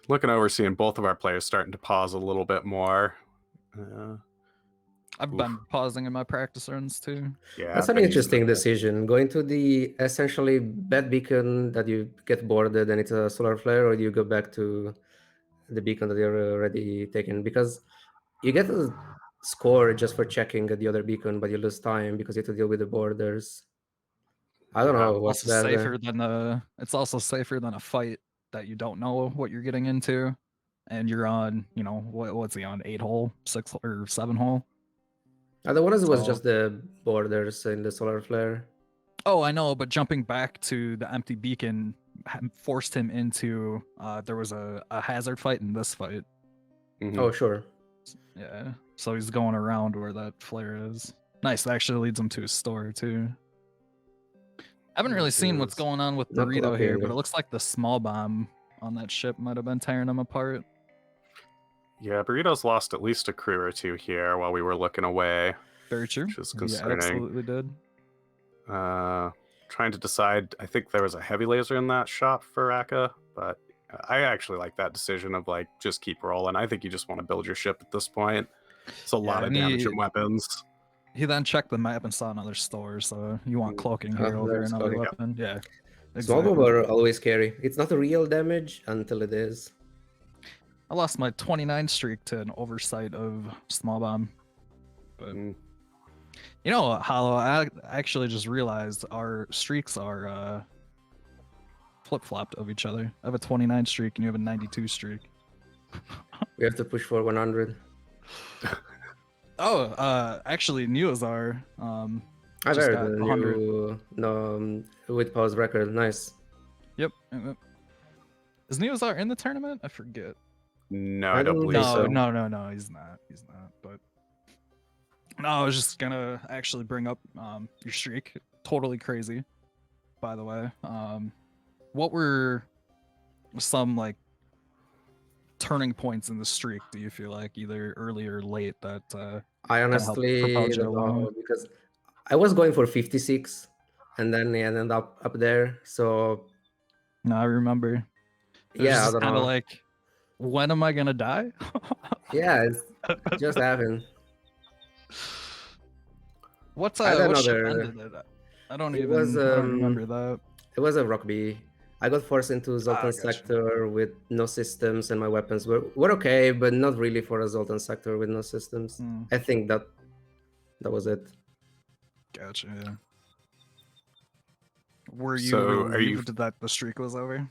looking over, seeing both of our players starting to pause a little bit more. I've Oof. been pausing in my practice runs too. Yeah, That's I've an been using interesting it. decision. Going to the essentially bad beacon that you get boarded and it's a solar flare, or do you go back to the beacon that you're already taken? Because you get a score just for checking at the other beacon, but you lose time because you have to deal with the borders. I don't Yeah. know what's Also better. safer than it's also safer than a fight that you don't know what you're getting into, and you're on, you know, what's he on, 8 hole, 6 or 7 hole? The one was So- just the borders in the solar flare. Oh, I know, but jumping back to the empty beacon forced him into there was a hazard fight in this fight. Mhm. Oh, sure. Yeah, so he's going around where that flare is. Nice. That actually leads him to his store too. I haven't really seen what's Is going on with not Burrito here, but looking- it looks like the small bomb on that ship might have been tearing him apart. Yeah, Burrito's lost at least a crew or two here while we were looking away. Very true. Which is He concerning. absolutely did. Trying to decide. I think there was a heavy laser in that shot for Raka, but I actually like that decision of like just keep rolling. I think you just want to build your ship at this point. It's a lot of and damage he- and weapons. He then checked the map and saw another store, so you want cloaking here over there's another cloaking. weapon. Yeah. Small Exactly. bomb are always scary. It's not a real damage until it is. I lost my 29 streak to an oversight of small bomb. But Mm. you know, Hollow, I actually just realized our streaks are flip-flopped of each other. I have a 29 streak and you have a 92 streak. We have to push for 100. Oh, actually Neozar I've just heard got the 100. new with pause record. Nice. Yep. Is Neozar in the tournament? I forget. No, I I don't don't believe think so. so. No, he's not. He's not. But no, I was just gonna actually bring up your streak. Totally crazy, by the way. What were some like turning points in the streak? Do you feel like either early or late that I help honestly propel you don't know along? because I was going for 56 and then it ended up there. So No, I remember. It was yeah, I just don't kind of know. like, when am I gonna die? Yeah, it just happened. What's I had what ship another- ended it? I don't It was remember that. It was a rock B. I got forced into Zoltan gotcha. sector with no systems, and my weapons were okay, but not really for a Zoltan sector with no systems. I think that was it. Gotcha. Yeah. Were you So, are you- relieved that the streak was over?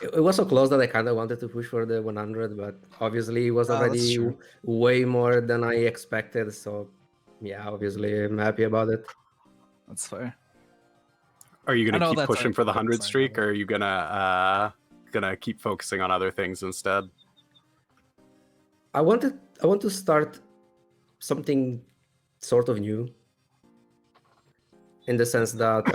It was so close that I kind of wanted to push for the 100, but obviously it was Oh, that's already true. way more than I expected. So yeah, obviously I'm happy about it. That's fair. Are you I gonna know keep that's pushing a for the quick 100 side streak, level. or are you gonna keep focusing on other things instead? I want to start something sort of new, in the sense that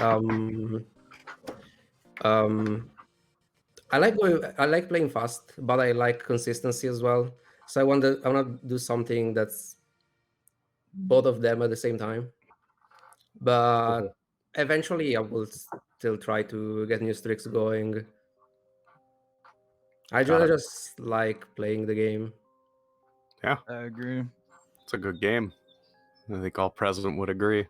I like playing fast, but I like consistency as well. So I want to do something that's both of them at the same time. But eventually I will still try to get new streaks going. I Got it. just like playing the game. Yeah, I agree. it's a good game. I think all present would agree.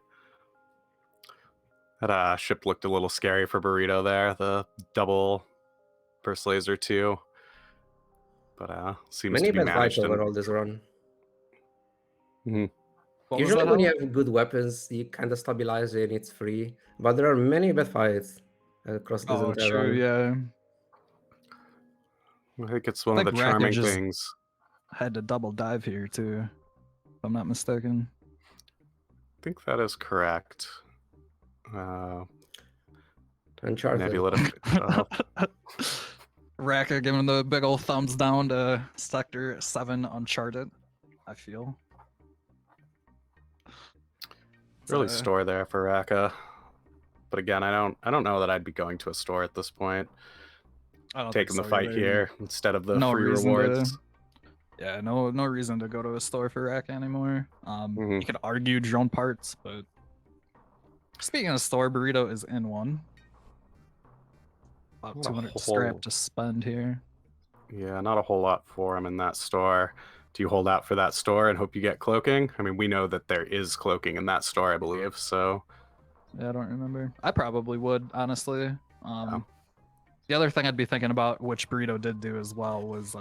That ship looked a little scary for Burrito there, the double burst laser 2. But seems Many to be bad fights managed. overall this run. What was Usually that, when you Hal? have good weapons, you kind of stabilize it and it's free. But there are many bad fights across this Oh, entire true. run. Yeah. I think it's one of think the charming Rackagack just- things. Had to double dive here too, if I'm not mistaken. I think that is correct. Uncharted. Nebula to pick it up. Raka giving the big old thumbs down to Sector 7 Uncharted, I feel. Really So, store there for Raka. But again, I don't know that I'd be going to a store at this point. I don't Taking think the so fight either. here instead of the No free reason to- rewards. Yeah, no reason to go to a store for Raka anymore. Mhm. You could argue drone parts, but speaking of store, Burrito is in one. About Not a 200 whole- scrap to spend here. Yeah, not a whole lot for him in that store. Do you hold out for that store and hope you get cloaking? I mean, we know that there is cloaking in that store, I believe. So Yeah, I don't remember. I probably would, honestly. The other thing I'd be thinking about, which Burrito did do as well, was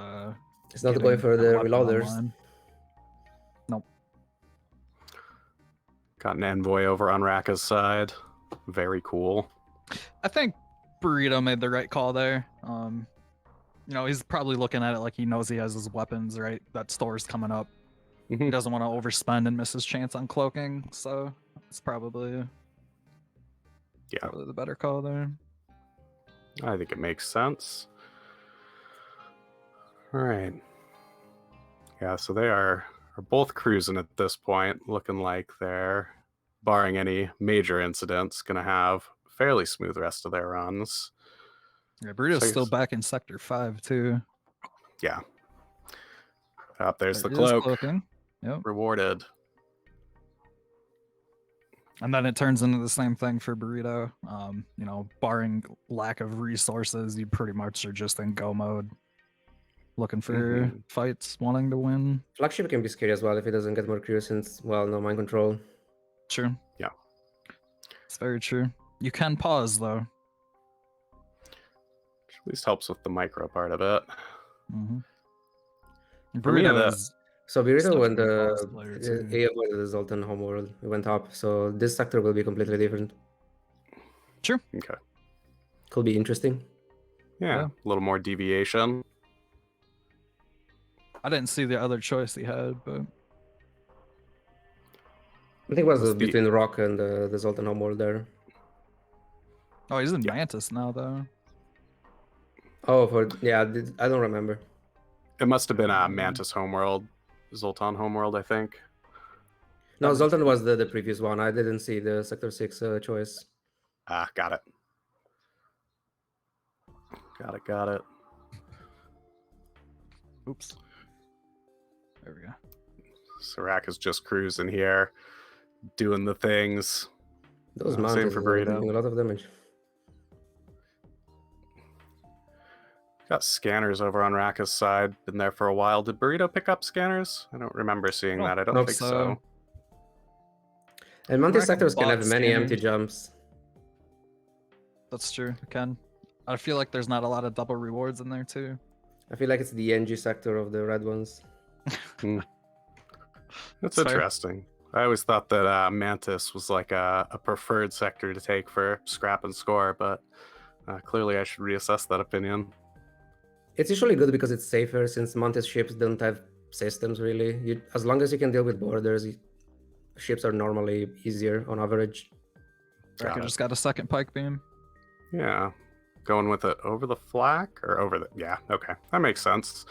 It's not getting going for that the weapon reloaders. online. Nope. got an envoy over on Raka's side. Very cool. I think Burrito made the right call there. He's probably looking at it like he knows he has his weapons, right? That store's coming up. He Mhm. doesn't want to overspend and miss his chance on cloaking, so it's probably the better call there. I think it makes sense. All right. Yeah, so they are both cruising at this point, looking like they're, barring any major incidents, going to have fairly smooth rest of their runs. Yeah, Burrito's So I still guess- back in Sector 5, too. Yeah. Up there's There the is cloak. cloaking. Yep. Rewarded. And then it turns into the same thing for Burrito. Barring lack of resources, you pretty much are just in go mode, looking for fights, wanting to win. Flagship can be scary as well if it doesn't get more curious, since, well, no mind control. True. Yeah. It's very true. You can pause though. Which at least helps with the micro part of it. Mm-hmm. For me, Burrito the- is So Burrito, Stuff when can pause player too. he avoided the Zoltan homeworld, it went up. So this sector will be completely different. true. Okay. Could be interesting. Yeah, a little more deviation. I didn't see the other choice he had, but I think it was Must be- between Rock and the Zoltan homeworld there. oh, he's in Yeah. Mantis now though. Oh, I don't remember. It must have been Mantis Homeworld, Zoltan Homeworld, I think. No, makes Zoltan was the previous one. I didn't see the Sector 6 choice. Got it. Got it. Oops. There we go. Sirac is just cruising here, doing the things. Those Same mountains for are Burrito. doing a lot of damage. Got scanners over on Raka's side. Been there for a while. Did Burrito pick up scanners? I don't remember seeing Oh, that. I don't nope. think so. And Mantis Rack sectors can bought have many empty scanners. jumps. That's true. It can. I feel like there's not a lot of double rewards in there too. I feel like it's the NG sector of the red ones. That's Fair. interesting. I always thought that Mantis was like a preferred sector to take for scrap and score, but clearly I should reassess that opinion. It's usually good because it's safer since Mantis ships don't have systems really. As long as you can deal with borders, ships are normally easier on average. Rack just got a second pike beam. Yeah. Going with it over the flak or over the... Yeah, okay. That makes sense.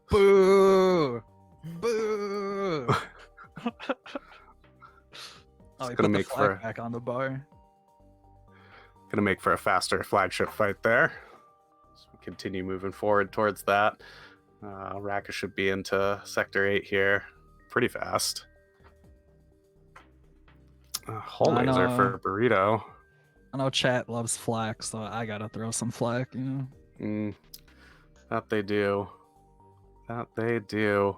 Boo! Boo! Oh, he gonna put the make flag for- back on the bar. Gonna make for a faster flagship fight there. So we continue moving forward towards that. Raka should be into Sector 8 here pretty fast. Hull I laser know. for Burrito. I know chat loves flak, so I gotta throw some flak, you know. That they do. That they do.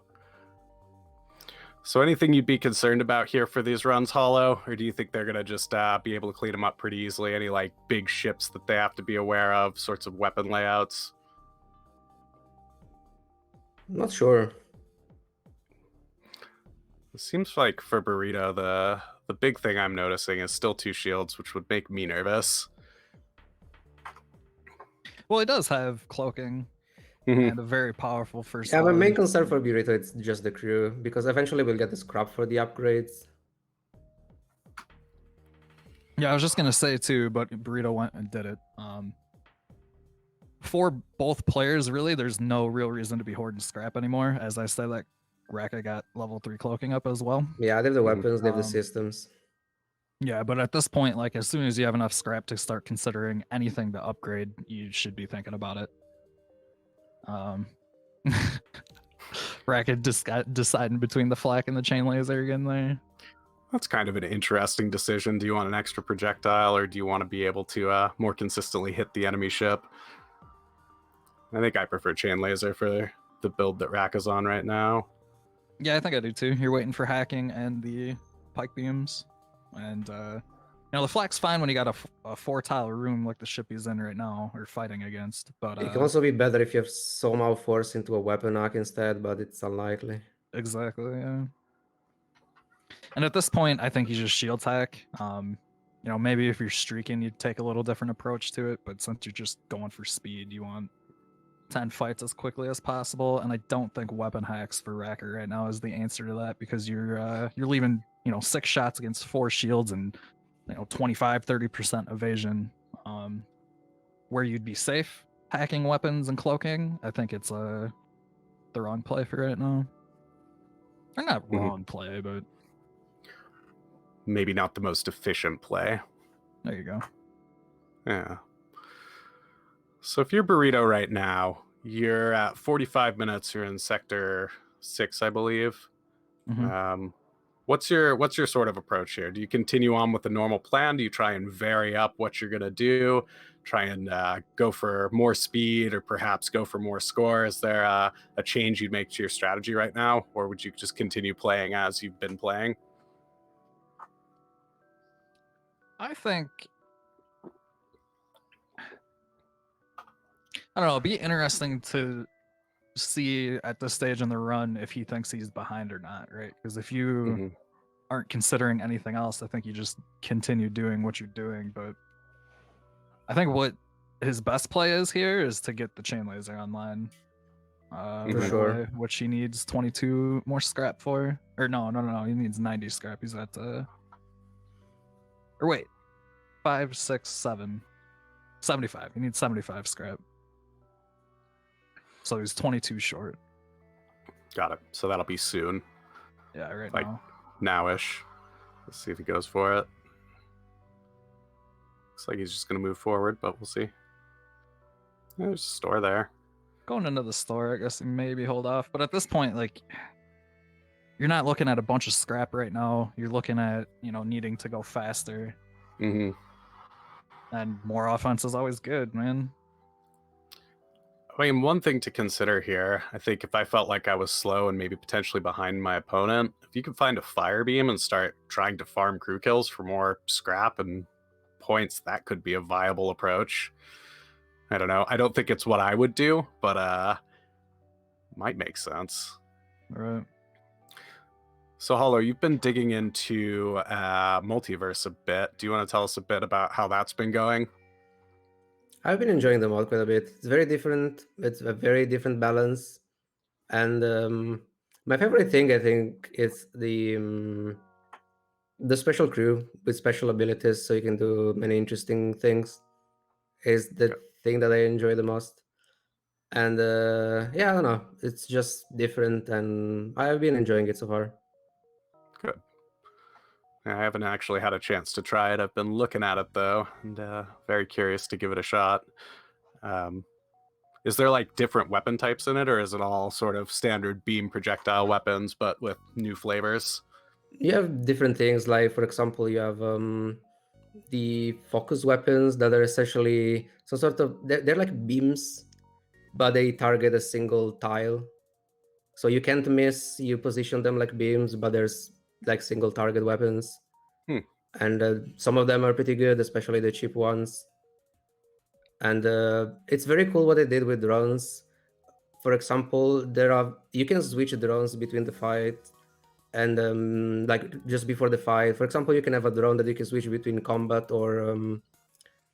So anything you'd be concerned about here for these runs, Hollow? Or do you think they're going to just be able to clean them up pretty easily? Any like big ships that they have to be aware of, sorts of weapon layouts? Not sure. It seems like for Burrito, the big thing I'm noticing is still 2 shields, which would make me nervous. Well, he does have cloaking and a very powerful first. Yeah, my main line. concern for Burrito it's just the crew, because eventually we'll get the scrap for the upgrades. Yeah, I was just gonna say too, but Burrito went and did it. For both players, really, there's no real reason to be hoarding scrap anymore. As I said, like Raka got level 3 cloaking up as well. Yeah, they have the weapons, they have the Um, systems. Yeah, but at this point, like as soon as you have enough scrap to start considering anything to upgrade, you should be thinking about it. Racket just got deciding between the flak and the chain laser again there. That's kind of an interesting decision. Do you want an extra projectile, or do you want to be able to more consistently hit the enemy ship? I think I prefer chain laser for the build that Rack is on right now. Yeah, I think I do too. You're waiting for hacking and the pike beams. And, you know, the flak's fine when you got a 4-tile room like the ship he's in right now, or fighting against. But It can also be better if you have somehow force into a weapon arc instead, but it's unlikely. exactly, yeah. And at this point, I think you just shield hack. You know, maybe if you're streaking, you'd take a little different approach to it. But since you're just going for speed, you want 10 fights as quickly as possible. And I don't think weapon hacks for Racker right now is the answer to that, because you're leaving, you know, 6 shots against 4 shields and, you know, 25-30% evasion. Where you'd be safe hacking weapons and cloaking, I think it's the wrong play for right now. Or not wrong play, but Maybe not the most efficient play. there you go. Yeah. So if you're Burrito right now, you're at 45 minutes. You're in Sector 6, I believe. Mhm. What's your sort of approach here? Do you continue on with the normal plan? Do you try and vary up what you're gonna do? Try and go for more speed, or perhaps go for more score? Is there a change you'd make to your strategy right now, or would you just continue playing as you've been playing? I think, I don't know, it'd be interesting to see at this stage in the run if he thinks he's behind or not, right? Because if you aren't considering anything else, I think you just continue doing what you're doing. But I think what his best play is here is to get the chain laser online. Right sure. away, which he needs 22 more scrap for. Or no, he needs 90 scrap. He's at or wait, 5, 6, 7, 75. He needs 75 scrap. So he's 22 short. Got it. So that'll be soon. Yeah, right Like, now. Nowish. Let's see if he goes for it. Looks like he's just going to move forward, but we'll see. Yeah, there's a store there. Going into the store, I guess maybe hold off. But at this point, like, you're not looking at a bunch of scrap right now. You're looking at, you know, needing to go faster. Mm-hmm. And more offense is always good, man. I mean, one thing to consider here, I think if I felt like I was slow and maybe potentially behind my opponent, if you can find a fire beam and start trying to farm crew kills for more scrap and points, that could be a viable approach. I don't know. I don't think it's what I would do, but might make sense. All right. So, Hollow, you've been digging into Multiverse a bit. Do you want to tell us a bit about how that's been going? I've been enjoying the mod quite a bit. It's very different. It's a very different balance. And my favorite thing, I think, is the special crew with special abilities, so you can do many interesting things. Is the thing that I enjoy the most. And yeah, I don't know. It's just different, and I've been enjoying it so far. Good. I haven't actually had a chance to try it. I've been looking at it though, and very curious to give it a shot. Is there like different weapon types in it, or is it all sort of standard beam projectile weapons but with new flavors? You have different things, like for example, you have the focus weapons that are essentially some sort of they're like beams, but they target a single tile. So you can't miss. You position them like beams, but there's like single target weapons. And some of them are pretty good, especially the cheap ones. And it's very cool what they did with drones. For example, you can switch drones between the fight, and like just before the fight. For example, you can have a drone that you can switch between combat or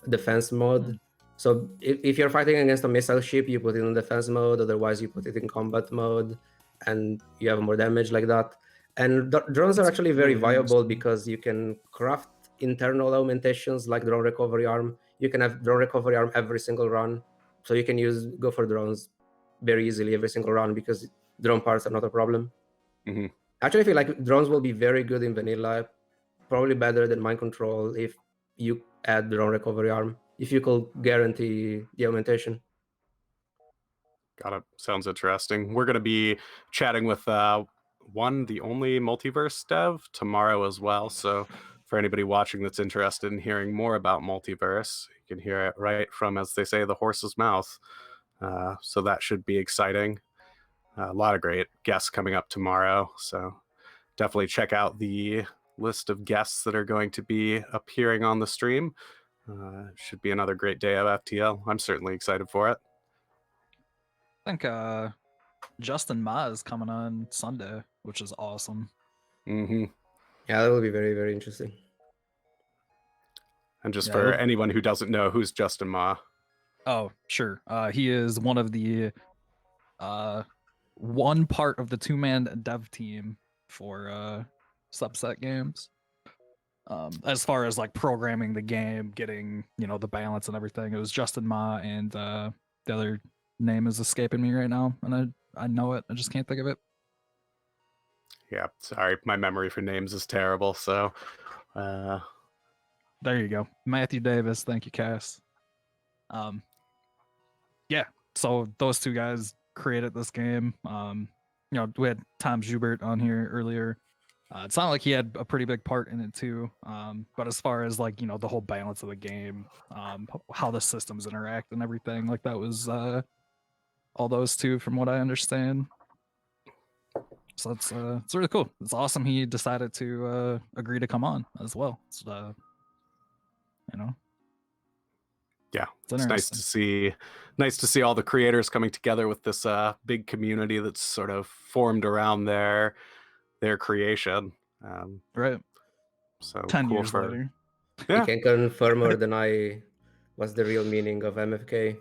defense mode. So if you're fighting against a missile ship, you put it in defense mode. Otherwise, you put it in combat mode, and you have more damage like that. And drones are actually very viable because you can craft internal augmentations like drone recovery arm. You can have drone recovery arm every single run, so you can go for drones very easily every single run because drone parts are not a problem. Actually, I feel like drones will be very good in vanilla, probably better than mind control if you add drone recovery arm, if you could guarantee the augmentation. Got it. Sounds interesting. We're going to be chatting with the only multiverse dev tomorrow as well. So for anybody watching that's interested in hearing more about multiverse, you can hear it right from, as they say, the horse's mouth. So that should be exciting. A lot of great guests coming up tomorrow. So definitely check out the list of guests that are going to be appearing on the stream. Should be another great day of FTL. I'm certainly excited for it. I think Justin Ma is coming on Sunday, which is awesome. Yeah, that will be very, very interesting. And just for anyone who doesn't know, who's Justin Ma? Oh, sure. He is one of the one part of the two-man dev team for subset games. As far as like programming the game, getting the balance and everything, it was Justin Ma, and the other name is escaping me right now, and I know it, I just can't think of it. Yeah, sorry, my memory for names is terrible. So there you go, Matthew Davis. Thank you, Cass. Yeah, so those two guys created this game. We had Tom Schubert on here earlier. It sounded like he had a pretty big part in it too. But as far as like the whole balance of the game, how the systems interact and everything, like that was all those two, from what I understand. So it's really cool. It's awesome he decided to agree to come on as well. It's, yeah, it's nice to see all the creators coming together with this big community that's sort of formed around their creation. Right. So 10 cool years later. Yeah. You can confirm or deny what's the real meaning of MFK.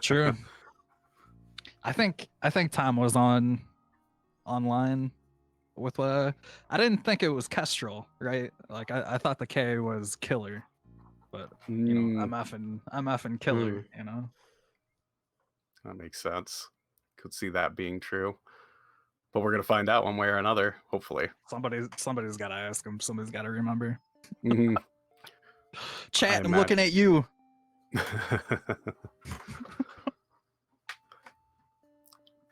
True. I think Tom was online with I didn't think it was Kestrel, right? Like I thought the K was killer, but I'm effing killer. That makes sense. Could see that being true, but we're gonna find out one way or another. Hopefully, somebody's got to ask him. Somebody's got to remember. I'm Chat, I'm looking at you.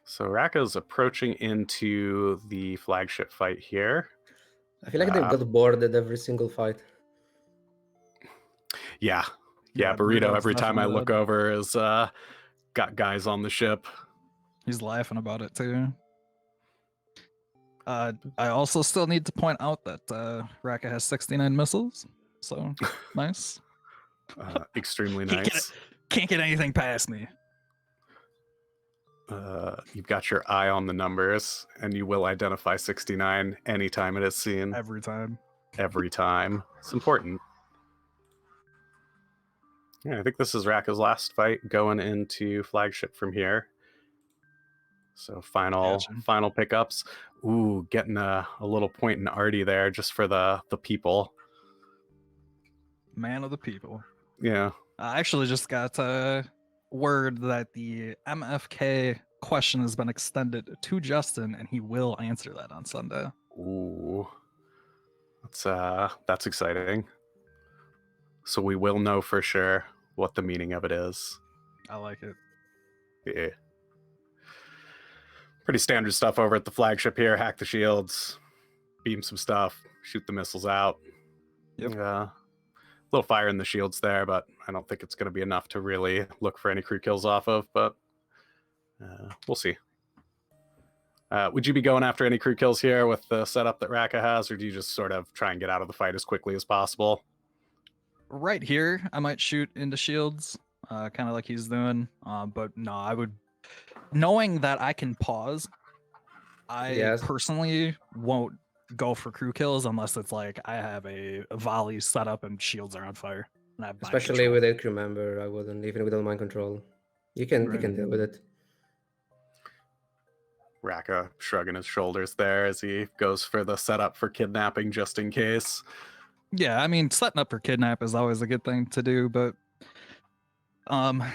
So Rakka's approaching into the flagship fight here. I feel like they've got bored at every single fight. Yeah, Burrito, every time I look over, is got guys on the ship. He's laughing about it too. I also still need to point out that Raka has 69 missiles, so nice. Extremely Can't get nice. Can't get anything past me. You've got your eye on the numbers, and you will identify 69 anytime it is seen. Every time. Every time. It's important. Yeah, I think this is Raka's last fight going into flagship from here. So final pickups. Ooh, getting a little point in Artie there just for the people. Man of the people. Yeah. I actually just got word that the MFK question has been extended to Justin, and he will answer that on Sunday. Ooh. That's exciting. So we will know for sure what the meaning of it is. I like it. Yeah. Pretty standard stuff over at the flagship here. Hack the shields, beam some stuff, shoot the missiles out. Yep. A little fire in the shields there, but I don't think it's going to be enough to really look for any crew kills off of, but we'll see. Would you be going after any crew kills here with the setup that Raka has, or do you just sort of try and get out of the fight as quickly as possible? Right here, I might shoot into shields, kind of like he's doing. But no, I would, knowing that I can pause, I personally won't go for crew kills unless it's like I have a volley set up and shields are on fire. And I have especially with a crew member, I wouldn't, even without mind control. You can deal with it. Raka shrugging his shoulders there as he goes for the setup for kidnapping just in case. Yeah, I mean, setting up for kidnap is always a good thing to do, but I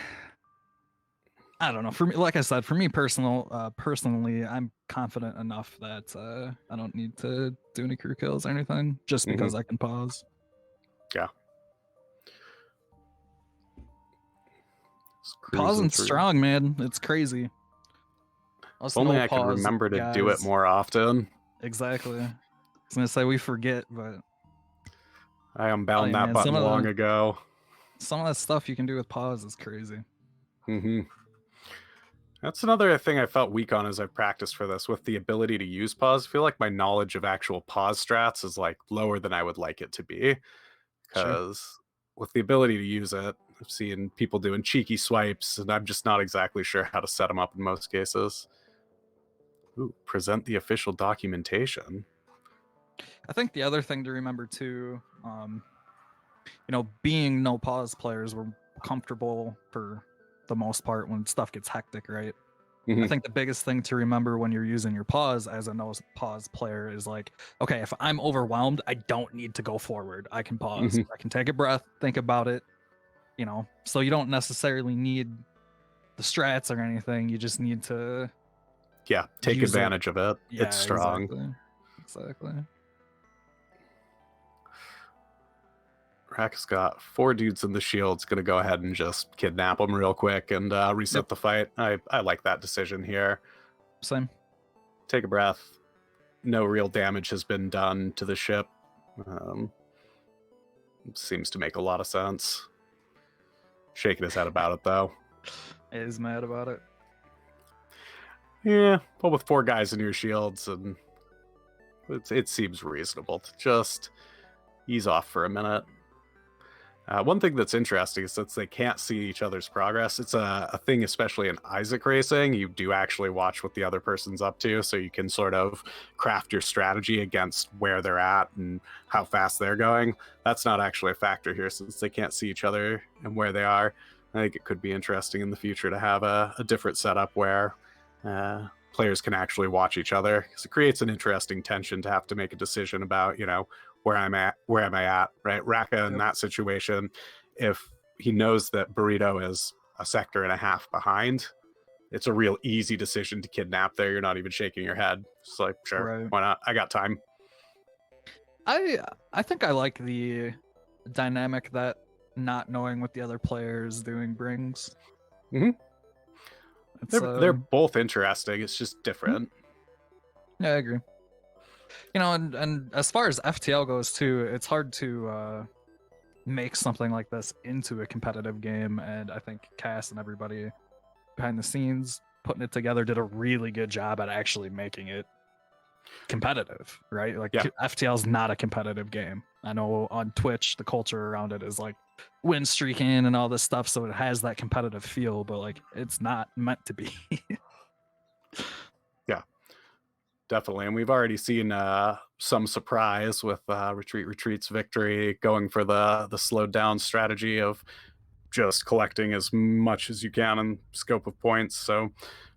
don't know. For me, like I said, for me personally, I'm confident enough that I don't need to do any crew kills or anything, just because I can pause. Yeah. Pausing strong, man. It's crazy. If only I could remember to do it more often. Exactly. I was gonna say we forget, but I unbound that button long ago. Some of that stuff you can do with pause is crazy. That's another thing I felt weak on as I've practiced for this. With the ability to use pause, I feel like my knowledge of actual pause strats is like lower than I would like it to be. Because with the ability to use it, I've seen people doing cheeky swipes, and I'm just not exactly sure how to set them up in most cases. Ooh, present the official documentation. I think the other thing to remember too, being no pause players, we're comfortable for the most part when stuff gets hectic, right? I think the biggest thing to remember when you're using your pause as a no pause player is like, okay, if I'm overwhelmed, I don't need to go forward. I can pause. I can take a breath, think about it, so you don't necessarily need the strats or anything. You just need to take advantage of it. Yeah, it's strong. Exactly. Rack's got 4 dudes in the shields. Gonna go ahead and just kidnap them real quick and reset the fight. I like that decision here. Same. Take a breath. No real damage has been done to the ship. Seems to make a lot of sense. Shaking his head about it though. Is mad about it. Yeah, but with 4 guys in your shields, and it seems reasonable to just ease off for a minute. One thing that's interesting is since they can't see each other's progress, it's a thing, especially in Isaac racing, you do actually watch what the other person's up to, so you can sort of craft your strategy against where they're at and how fast they're going. That's not actually a factor here since they can't see each other and where they are. I think it could be interesting in the future to have a different setup where players can actually watch each other, because it creates an interesting tension to have to make a decision about, where am I at, right? Raka in that situation, if he knows that Burrito is a sector and a half behind, it's a real easy decision to kidnap there. You're not even shaking your head. It's like, sure, why not? I got time. I think I like the dynamic that not knowing what the other player is doing brings. They're both interesting. It's just different. Yeah, I agree. And as far as FTL goes too, it's hard to make something like this into a competitive game, and I think Cass and everybody behind the scenes, putting it together, did a really good job at actually making it competitive, right? Like Yeah. FTL is not a competitive game. I know on Twitch the culture around it is like win streaking and all this stuff, so it has that competitive feel, but like it's not meant to be. Yeah, definitely. And we've already seen some surprise with Retreat's victory, going for the slowed down strategy of just collecting as much as you can in scope of points. So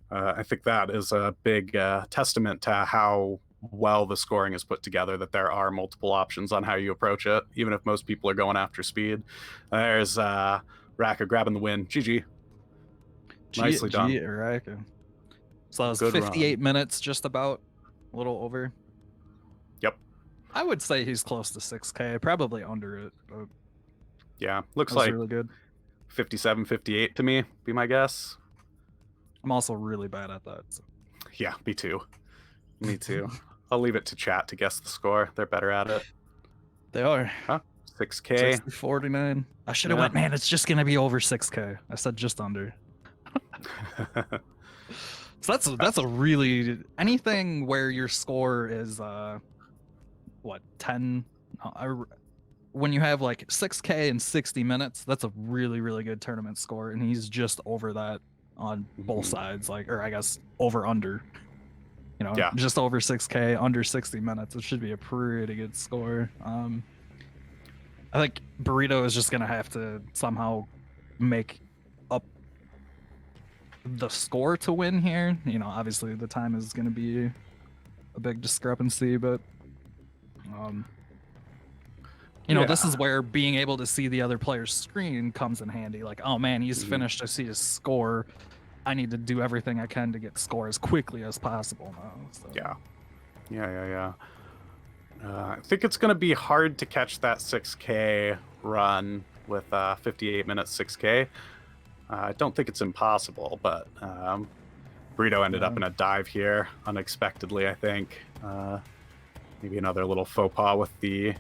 I think that is a big testament to how well the scoring is put together, that there are multiple options on how you approach it, even if most people are going after speed. There's Raka grabbing the win. GG. Nicely done. Irie. So that was Good 58 run. minutes, just about, a little over. Yep. I would say he's close to 6K, probably under it, but Yeah, looks that was like really good. 57, 58 to me, be my guess. I'm also really bad at that. So. Yeah, me too. Me too. I'll leave it to chat to guess the score. They're better at it. They are. Huh? 6K. 49. I should have went, man, it's just going to be over 6K. I said just under. So that's a really, anything where your score is what, 10, when you have like 6K in 60 minutes, that's a really, really good tournament score, and he's just over that on both sides, like, or I guess over under, you know, just over 6K, under 60 minutes. It should be a pretty good score. I think Burrito is just gonna have to somehow make up the score to win here. You know, obviously the time is gonna be a big discrepancy, but you know, this is where being able to see the other player's screen comes in handy. Like, oh man, he's finished. I see his score. I need to do everything I can to get score as quickly as possible now. So. Yeah. I think it's going to be hard to catch that 6K run with 58 minutes 6K. I don't think it's impossible, but Burrito ended up in a dive here unexpectedly, I think. Maybe another little faux pas with the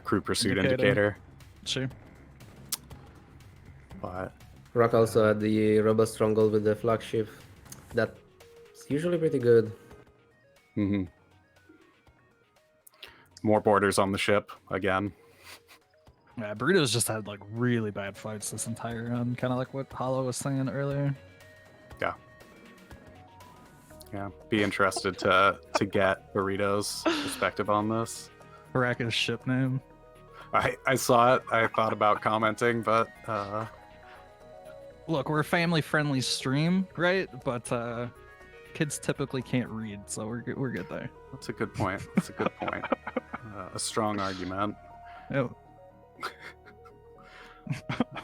crew pursuit indicator. Sure. But Rock also had the robust stronghold with the flagship. That's usually pretty good. More borders on the ship again. Yeah, Burrito's just had like really bad fights this entire run, kind of like what Hollow was saying earlier. Yeah, be interested to get Burrito's perspective on this. Rackagack's ship name. I saw it. I thought about commenting, but look, we're a family-friendly stream, right? But kids typically can't read, so we're good there. That's a good point. A strong argument. Yep.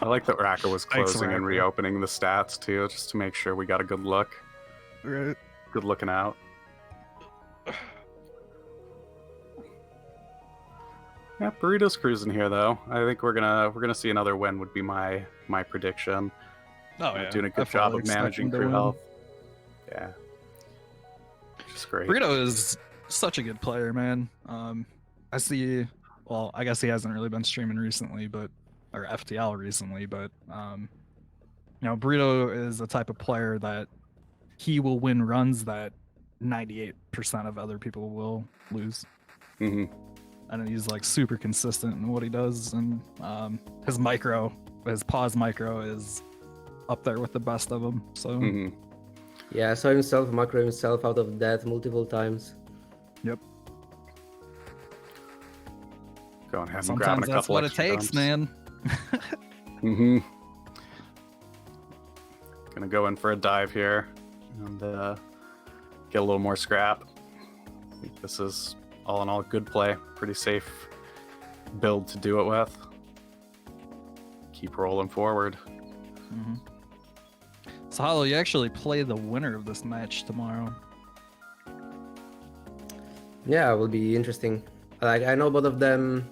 I like that Raka was closing Thanks, and reopening the stats too, just to make sure we got a good look. Right. Good looking out. Yeah, Burrito's cruising here though. I think we're gonna see another win. Would be my prediction. Oh yeah, doing a good job of managing crew health. Yeah, just great. Burrito is such a good player, man. I see. Well, I guess he hasn't really been streaming recently, or FTL recently, but you know, Burrito is the type of player that he will win runs that 98% of other people will lose. And he's like super consistent in what he does, and his pause micro is up there with the best of them. So yeah, I saw himself macro himself out of death multiple times. Yep. Go ahead and Sometimes grab a that's couple what it extra takes, dumps. man. Gonna go in for a dive here and get a little more scrap. I think this is all in all good play. Pretty safe build to do it with. Keep rolling forward. So Hollow, you actually play the winner of this match tomorrow. Yeah, it will be interesting. Like, I know both of them,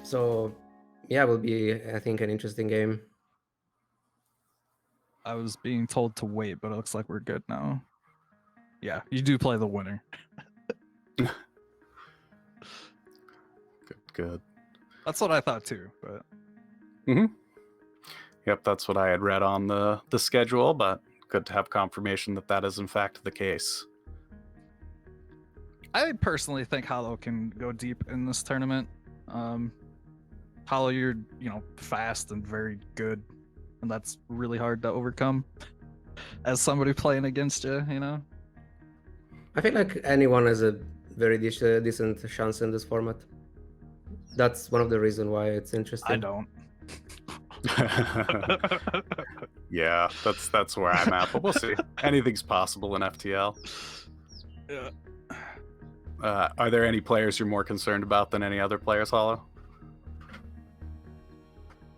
so yeah, it will be, I think, an interesting game. I was being told to wait, but it looks like we're good now. Yeah, you do play the winner. Good. That's what I thought too, but Yep, that's what I had read on the schedule, but good to have confirmation that that is in fact the case. I personally think Hollow can go deep in this tournament. Hollow, you're fast and very good, and that's really hard to overcome as somebody playing against you. I feel like anyone has a very decent chance in this format. That's one of the reasons why it's interesting. I don't. Yeah, that's where I'm at, but we'll see. Anything's possible in FTL. Yeah. Are there any players you're more concerned about than any other players, Hollow?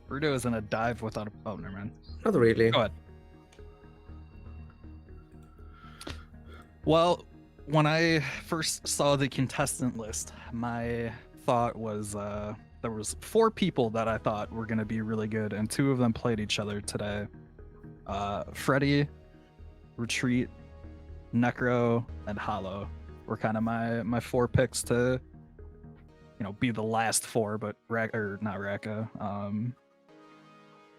Rudo is in a dive without a... Oh, never mind. Not really. Go ahead. Well, when I first saw the contestant list, my thought was there was 4 people that I thought were going to be really good, and 2 of them played each other today. Freddy, Retreat, Necro, and Hollow were kind of my 4 picks to, be the last 4, but not Raka.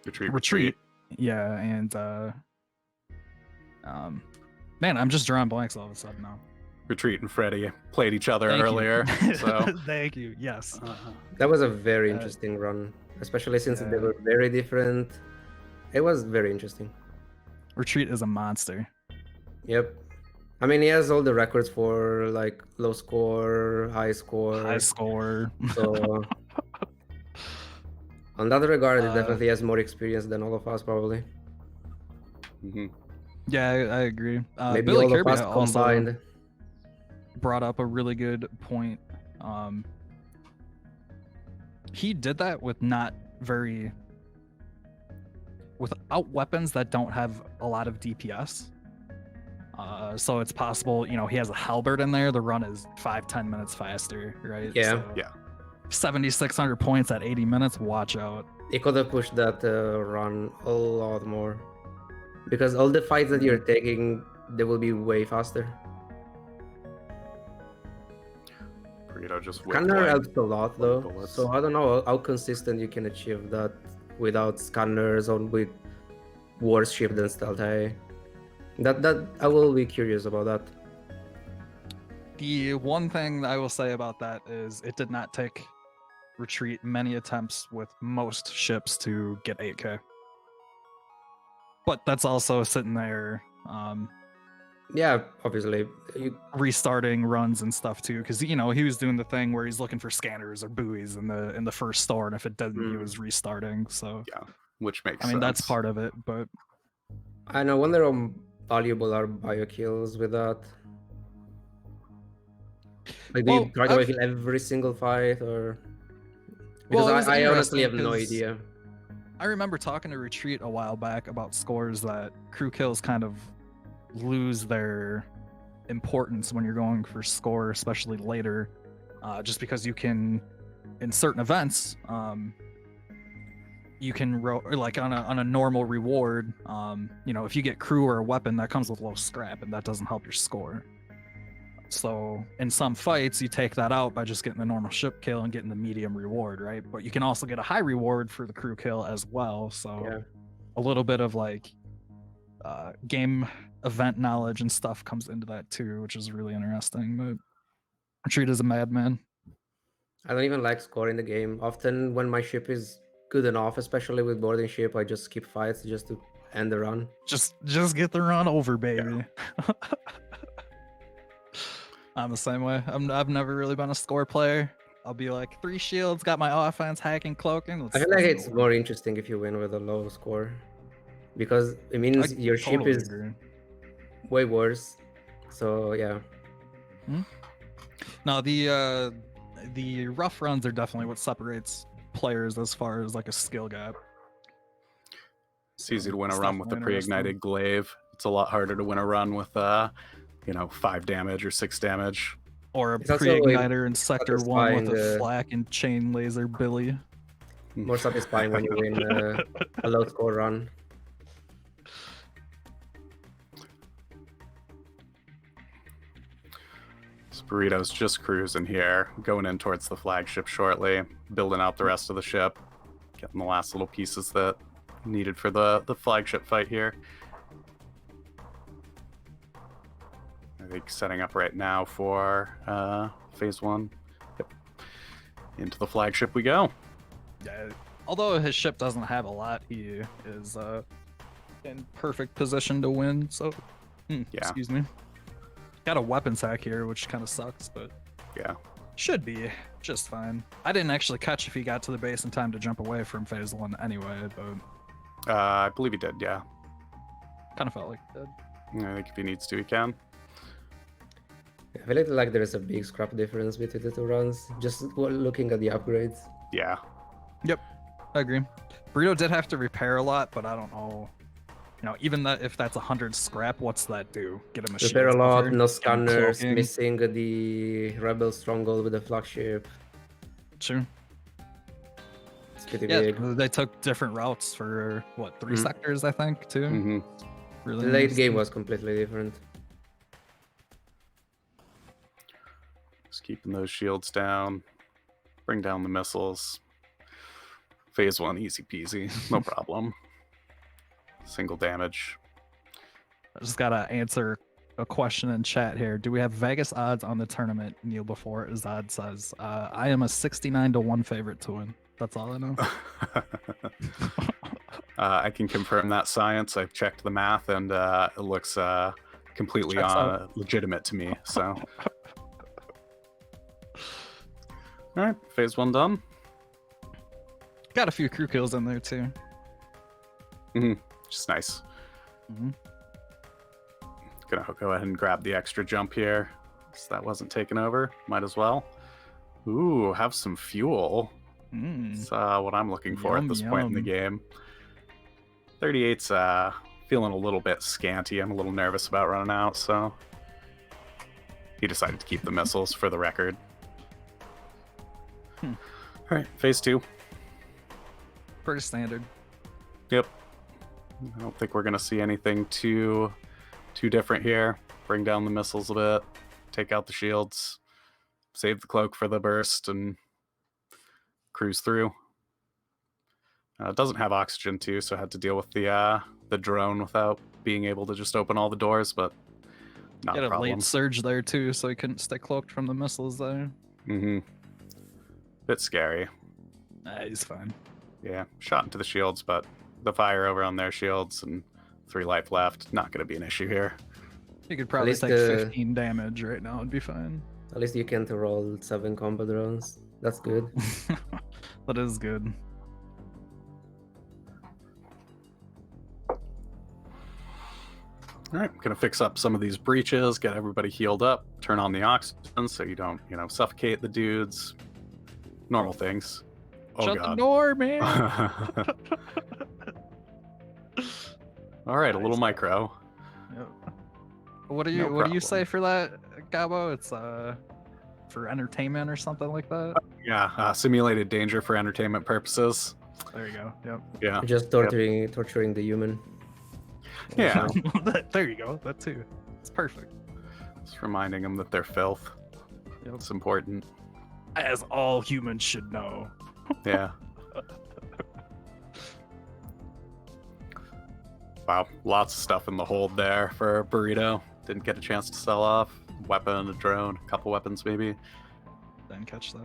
Retreat. Yeah, and man, I'm just drawing blanks all of a sudden now. Retreat and Freddy played each other Thank earlier. You. So Thank you. Yes. That was a very interesting run, especially since they were very different. It was very interesting. Retreat is a monster. Yep. I mean, he has all the records for like low score, high score. High score. So on that regard, it definitely has more experience than all of us, probably. Mm-hmm. Yeah, I agree. Maybe Billy all Kirby of us combined. Brought up a really good point. He did that with without weapons that don't have a lot of DPS. So it's possible, he has a halberd in there. The run is 5-10 minutes faster, right? Yeah. So Yeah. 7,600 points at 80 minutes. Watch out. He could have pushed that run a lot more, because all the fights that you're taking, they will be way faster. Burrito just Scanner helps a lot though, bullets. so I don't know how consistent you can achieve that without scanners or with worse ship than Stealth A. That I will be curious about that. The one thing that I will say about that is it did not take Retreat many attempts with most ships to get 8K. But that's also sitting there Yeah, obviously. restarting runs and stuff too, because he was doing the thing where he's looking for scanners or buoys in the first store, and if it doesn't, he was restarting. So Yeah, which makes I mean sense. that's part of it, but I know, wonder how valuable are bio kills with that. Like, do you try to kill every single fight, or? Because I honestly have no idea. I remember talking to Retreat a while back about scores that crew kills kind of lose their importance when you're going for score, especially later, just because you can, in certain events, you can like on a normal reward, if you get crew or a weapon that comes with low scrap, and that doesn't help your score. So in some fights, you take that out by just getting the normal ship kill and getting the medium reward, right? But you can also get a high reward for the crew kill as well. So Yeah. a little bit of like game event knowledge and stuff comes into that too, which is really interesting. But Retreat is a madman. I don't even like scoring the game. Often when my ship is good enough, especially with boarding ship, I just skip fights just to end the run. Just get the run over, baby. Yeah. I'm the same way. I've never really been a score player. I'll be like 3 shields, got my offense, hacking, cloaking. I feel like it's more interesting if you win with a low score, because it means your ship is way worse. So yeah. No, the rough runs are definitely what separates players as far as like a skill gap. It's easy to win a run with the pre-ignited glaive. It's a lot harder to win a run with 5 damage or 6 damage. Or a pre-igniter in sector 1 with a flak and chain laser Billy. More satisfying when you win a low score run. Burrito's just cruising here, going in towards the flagship shortly, building out the rest of the ship, getting the last little pieces that needed for the flagship fight here. I think setting up right now for phase 1. Yep. Into the flagship we go. Yeah, although his ship doesn't have a lot, he is in perfect position to win. So, Yeah. excuse me. Got a weapon sack here, which kind of sucks, but Yeah. should be just fine. I didn't actually catch if he got to the base in time to jump away from phase 1 anyway, but I believe he did, yeah. kind of felt like he did. I think if he needs to, he can. I feel like there is a big scrap difference between the two runs. Just looking at the upgrades. Yeah. Yep, I agree. Burrito did have to repair a lot, but I don't know. You know, even that if that's 100 scrap, what's that do? Get him a Repair a shield lot, buffer, no get him scanners, cloaking. missing the rebel stronghold with the flagship. Sure. It's pretty Yeah, big. they took different routes for what 3 sectors, I think, too. Mm-hmm. Really The late interesting. game was completely different. Just keeping those shields down. Bring down the missiles. Phase 1, easy peasy. No problem. Single damage. I just gotta answer a question in chat here. Do we have Vegas odds on the tournament? Kneel before Zod says. I am a 69-1 favorite to win. That's all I know. I can confirm that science. I've checked the math, and it looks completely Checks out. legitimate to me. So, all right, phase 1 done. Got a few crew kills in there too. Just nice. Mhm. Gonna go ahead and grab the extra jump here. So that wasn't taken over. Might as well. Ooh, have some fuel. That's what I'm looking for Yum, at this point in the game. 38's feeling a little bit scanty. I'm a little nervous about running out, so he decided to keep the missiles for the record. All right, phase 2. Pretty standard. Yep. I don't think we're gonna see anything too different here. Bring down the missiles a bit, take out the shields, save the cloak for the burst, and cruise through. It doesn't have oxygen too, so I had to deal with the drone without being able to just open all the doors, but not Get a a problem. late surge there too, so he couldn't stay cloaked from the missiles there. Bit scary. Nah, he's fine. Yeah, shot into the shields, but the fire over on their shields and 3 life left. Not going to be an issue here. He could probably least take the- 15 damage right now and be fine. At least you can't roll 7 combo drones. That's good. That is good. All right, I'm gonna fix up some of these breaches, get everybody healed up, turn on the oxygen so you don't, suffocate the dudes. Normal things. Oh Shut the god. door, man. All right, a little micro. Yep. What do No you say problem. for that, Gabo? It's for entertainment or something like that. Yeah, simulated danger for entertainment purposes. There you go. Yep. Yeah. Just torturing the human. Yeah. There you go. That too. It's perfect. Just reminding them that they're filth. Yep. It's important. As all humans should know. Yeah. Wow, lots of stuff in the hold there for Burrito. Didn't get a chance to sell off. Weapon, a drone, a couple weapons maybe. Didn't catch that.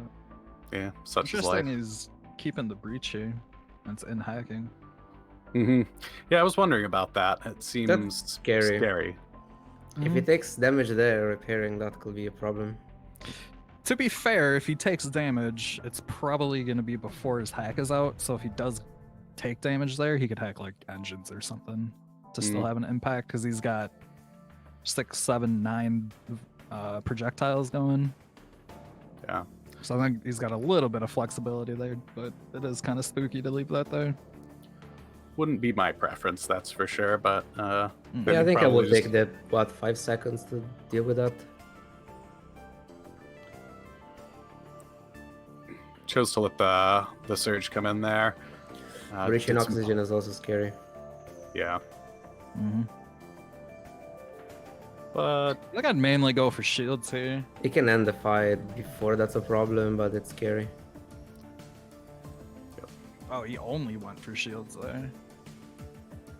Yeah, such is life. Interesting is keeping the breach here. It's in hacking. Yeah, I was wondering about that. It seems scary. scary. If he takes damage there, repairing that could be a problem. To be fair, if he takes damage, it's probably going to be before his hack is out. So if he does take damage there, he could hack like engines or something to still have an impact because he's got 6, 7, 9 projectiles going. Yeah. So I think he's got a little bit of flexibility there, but it is kind of spooky to leave that there. Wouldn't be my preference, that's for sure, but Yeah, I think I probably would just- take the 5 seconds to deal with that. chose to let the surge come in there. Breaching did some- oxygen is also scary. Yeah. Mm-hmm. But I think I'd mainly go for shields here. You can end the fight before that's a problem, but it's scary. Oh, he only went for shields there.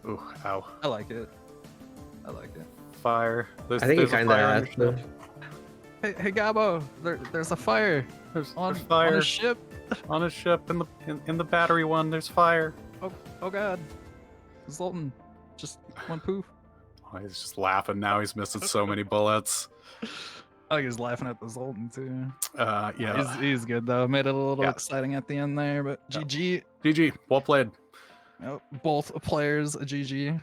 Ooh, ow. I like it. I like it. Fire. I think it there's a kind fire on of your has ship. to. Hey Gabo, there's a fire There's on fire a ship. on his ship in the battery one. There's fire. Oh God, Zoltan just went poof. Oh, he's just laughing now. He's missing so many bullets. Oh, he was laughing at the Zoltan too. Yeah. He's good though. Made it a little Yeah. exciting at the end there, but Yeah. GG. GG. Well played. Yep, both players GG.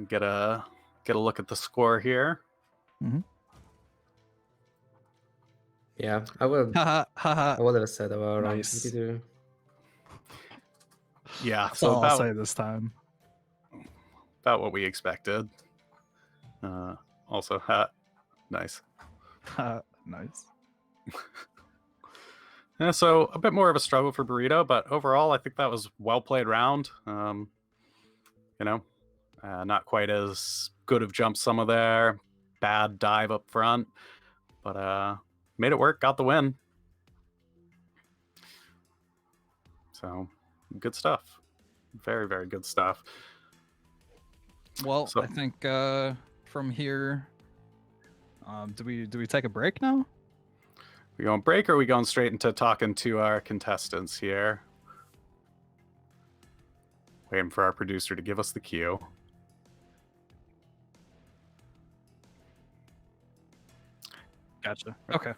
Get a look at the score here. Yeah, I would. Haha, haha. I would have said about round Nice. 22. Yeah. That's So all I'll about say this time. what we expected. Also, nice. Nice. Yeah, so a bit more of a struggle for Burrito, but overall, I think that was well played round. Not quite as good of jump some of there, bad dive up front, but made it work, got the win. So good stuff. Very, very good stuff. Well, So- I think from here, do we take a break now? We going break or are we going straight into talking to our contestants here? Waiting for our producer to give us the cue. Gotcha. Okay.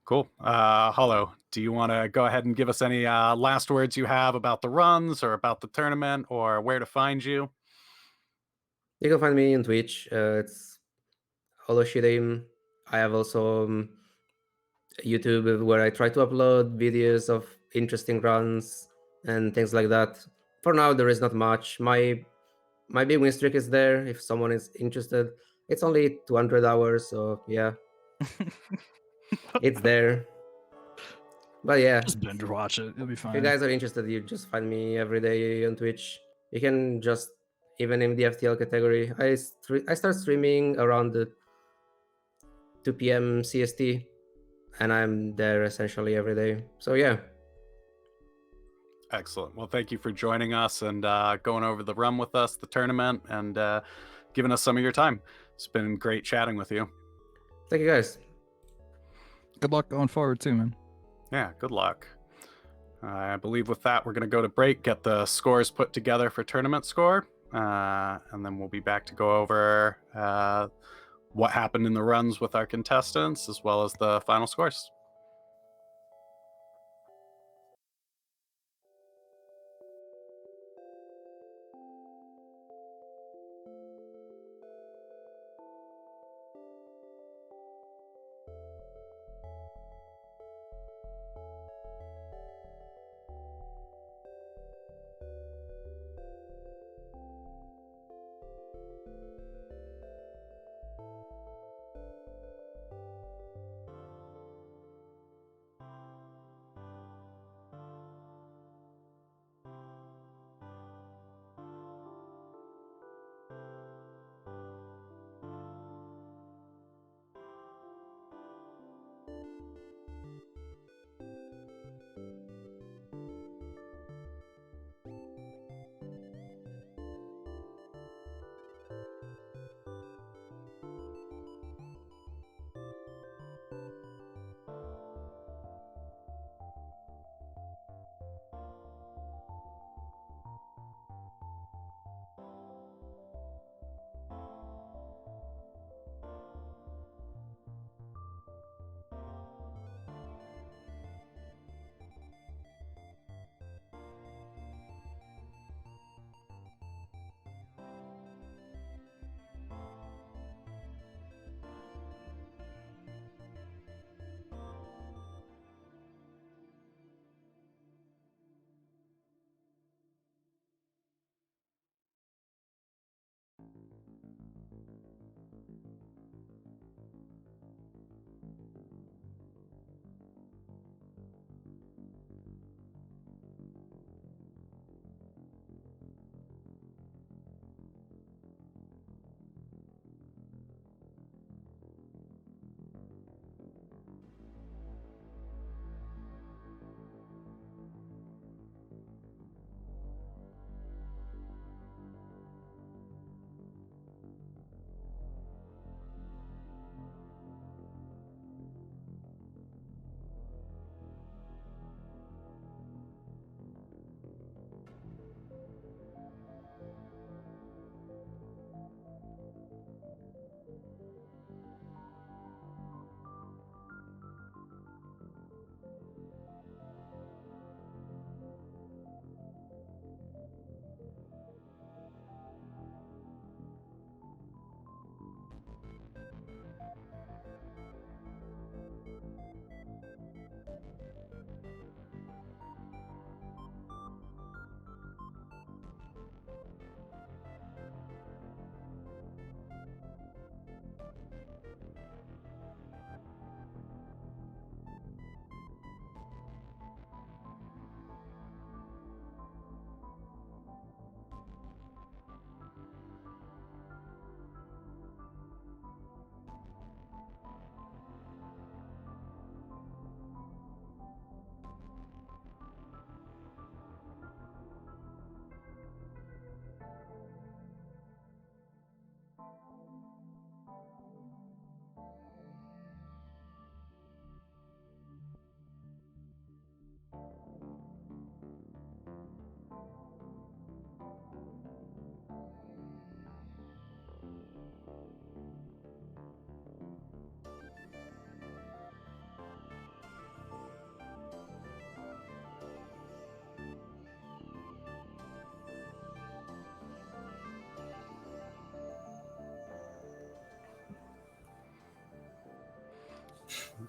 Cool. Hollow, do you want to go ahead and give us any last words you have about the runs or about the tournament or where to find you? You can find me on Twitch. It's Holoshirim. I have also YouTube where I try to upload videos of interesting runs and things like that. For now, there is not much. My big win streak is there if someone is interested. It's only 200 hours, so yeah, it's there. But yeah, Just binge watch it. You'll be if you fine. guys are interested, you just find me every day on Twitch. You can just even in the FTL category. I start streaming around the 2 p.m. CST, and I'm there essentially every day. So yeah. Excellent. Well, thank you for joining us and going over the run with us, the tournament, and giving us some of your time. It's been great chatting with you. Thank you guys. Good luck going forward too, man. Yeah, good luck. I believe with that, we're going to go to break, get the scores put together for tournament score, and then we'll be back to go over what happened in the runs with our contestants, as well as the final scores.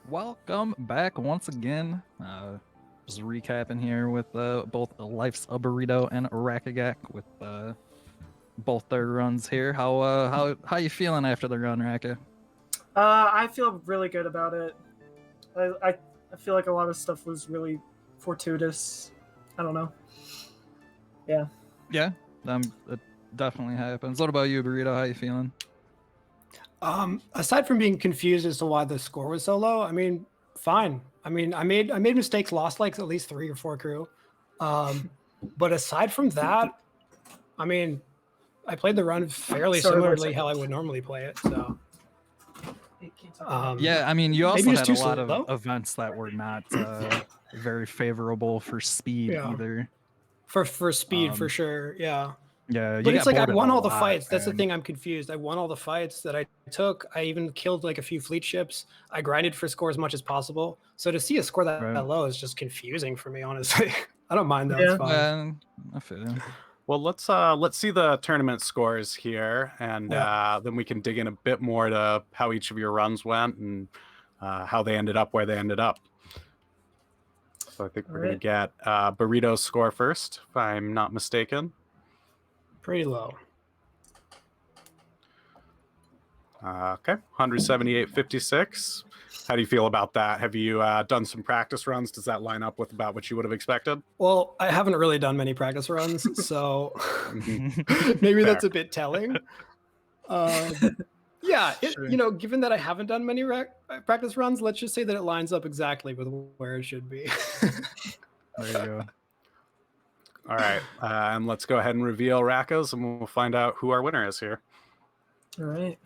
Welcome back once again. Just recapping here with both Lifesaburrito and Rackagack with both their runs here. How you feeling after the run, Racka? I feel really good about it. I feel like a lot of stuff was really fortuitous. I don't know. Yeah. Yeah, it definitely happens. What about you, Burrito? How you feeling? Aside from being confused as to why the score was so low, I mean, fine. I mean, I made mistakes, lost like at least 3 or 4 crew. But aside from that, I mean, I played the run fairly similarly how I would normally play it. So yeah, I mean, you also just had a too lot slow? of events that were not very favorable for speed either. For speed, for sure, yeah. Yeah, but it's like I won all the lot, fights. That's the man. thing. I'm confused. I won all the fights that I took. I even killed like a few fleet ships. I grinded for score as much as possible. So to see a score that low is just confusing for me, honestly. I don't mind though. Yeah. It's fine. I feel you. Well, let's see the tournament scores here, and then we can dig in a bit more to how each of your runs went and how they ended up where they ended up. So I think we're going to get Burrito's score first, if I'm not mistaken. Pretty low. Okay, 178.56. How do you feel about that? Have you done some practice runs? Does that line up with about what you would have expected? Well, I haven't really done many practice runs, so maybe that's a bit telling. Yeah, you know, given that I haven't done many practice runs, let's just say that it lines up exactly with where it should be. There you go. All right, and let's go ahead and reveal Rakka's, and we'll find out who our winner is here. All right.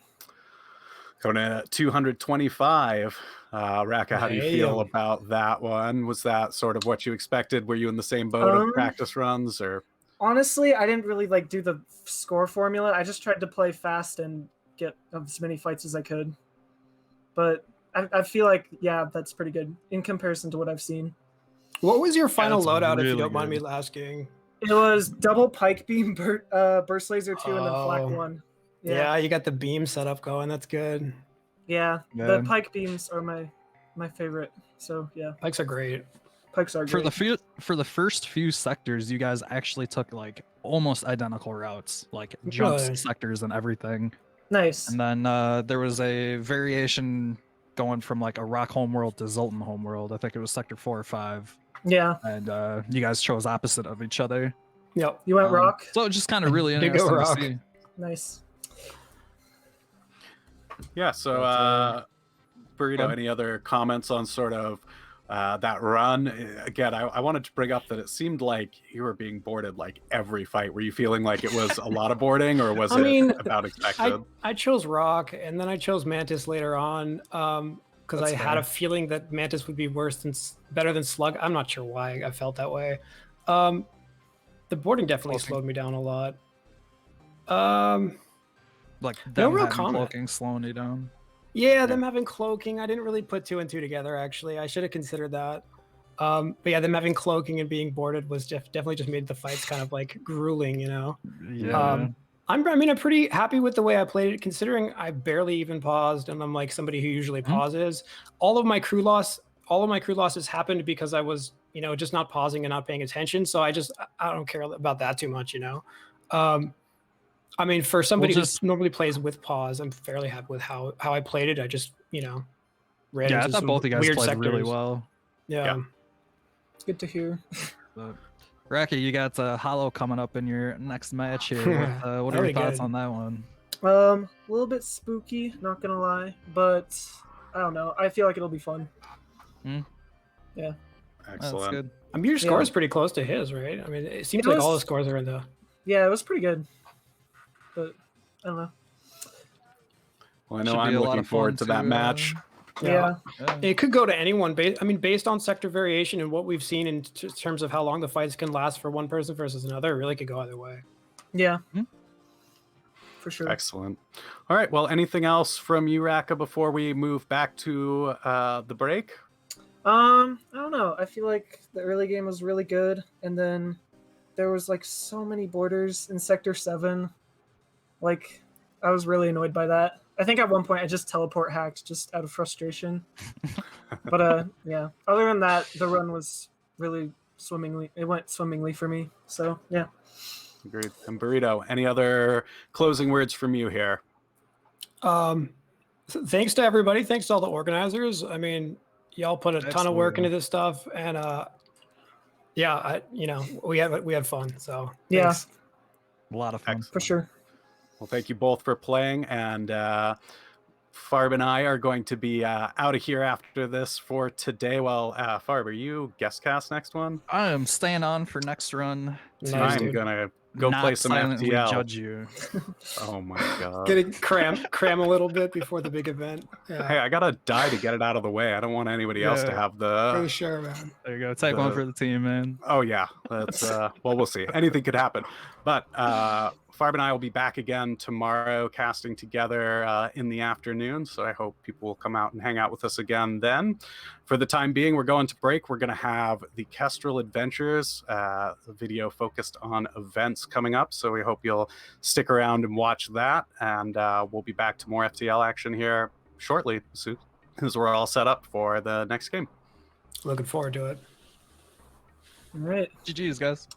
Going at 225. Rakka, how do you feel about that one? Was that sort of what you expected? Were you in the same boat of practice runs, or? Honestly, I didn't really like do the score formula. I just tried to play fast and get as many fights as I could. But I feel like, yeah, that's pretty good in comparison to what I've seen. What was your final loadout, if you don't mind me asking? It was double pike beam, burst laser 2, and then flak 1. Yeah, you got the beam setup going. That's good. Yeah, the pike beams are my favorite. So yeah, pikes are great. Pikes are great. For the first few sectors, you guys actually took like almost identical routes, like jumps, sectors, and everything. Nice. And then there was a variation going from like a rock homeworld to Zoltan homeworld. I think it was sector 4 or 5. Yeah. And you guys chose opposite of each other. Yep. You went rock. So it's just kind of really interesting to see. Nice. Yeah. So, Burrito, any other comments on sort of that run? Again, I wanted to bring up that it seemed like you were being boarded like every fight. Were you feeling like it was a lot of boarding, or was it about expected? I chose rock, and then I chose Mantis later on. Because I had a feeling that Mantis would be better than Slug. I'm not sure why I felt that way. The boarding definitely slowed me down a lot. Like no them real having cloaking slowing you down. Yeah, them having cloaking. I didn't really put 2 and 2 together. Actually, I should have considered that. But yeah, them having cloaking and being boarded was definitely just made the fights kind of like grueling, you know. Yeah. I'm pretty happy with the way I played it, considering I barely even paused, and I'm like somebody who usually pauses. All of my crew losses happened because I was, you know, just not pausing and not paying attention. So I don't care about that too much, you know. I mean, for somebody who normally plays with pause, I'm fairly happy with how I played it. I just, you know, ran into I thought both of you guys played sectors really well. Yeah. It's good to hear. Racky, you got Hollow coming up in your next match here. What are your thoughts on that one? A little bit spooky, not gonna lie, but I don't know. I feel like it'll be fun. Yeah. Excellent. That's good. I mean, your score is pretty close to his, right? I mean, it seems like all the scores are in the. Yeah, it was pretty good, but I don't know. Well, I know I'm looking forward to that match. Yeah. It could go to anyone. Based on sector variation and what we've seen in terms of how long the fights can last for one person versus another, it really could go either way. Yeah. For sure. Excellent. All right. Well, anything else from you, Rakka, before we move back to the break? I don't know. I feel like the early game was really good, and then there was like so many borders in Sector 7. Like, I was really annoyed by that. I think at one point I just teleport hacked just out of frustration. But yeah. Other than that, the run was really swimmingly. It went swimmingly for me. So yeah. Agreed. And Burrito, any other closing words from you here? Thanks to everybody. Thanks to all the organizers. I mean, y'all put a ton of work into this stuff, and yeah, we had fun. So Yeah. thanks. A lot of fun. Excellent. For sure. Well, thank you both for playing, and Farb and I are going to be out of here after this for today. Well, Farb, are you guest cast next one? I am staying on for next run. Nice, I'm dude. gonna go not play some silently FTL. judge you. Oh my god. Getting cram a little bit before the big event. Yeah, Hey, I gotta die to get it out of the way. I don't want anybody else to Yeah. have for the. sure, man. There you go. Take one for the team, man. Oh yeah, that's well, we'll see. Anything could happen. But Farb and I will be back again tomorrow, casting together in the afternoon. So I hope people will come out and hang out with us again then. For the time being, we're going to break. We're going to have the Kestrel Adventures, a video focused on events coming up. So we hope you'll stick around and watch that. And we'll be back to more FTL action here shortly, as we're all set up for the next game. Looking forward to it. All right. GG's, guys.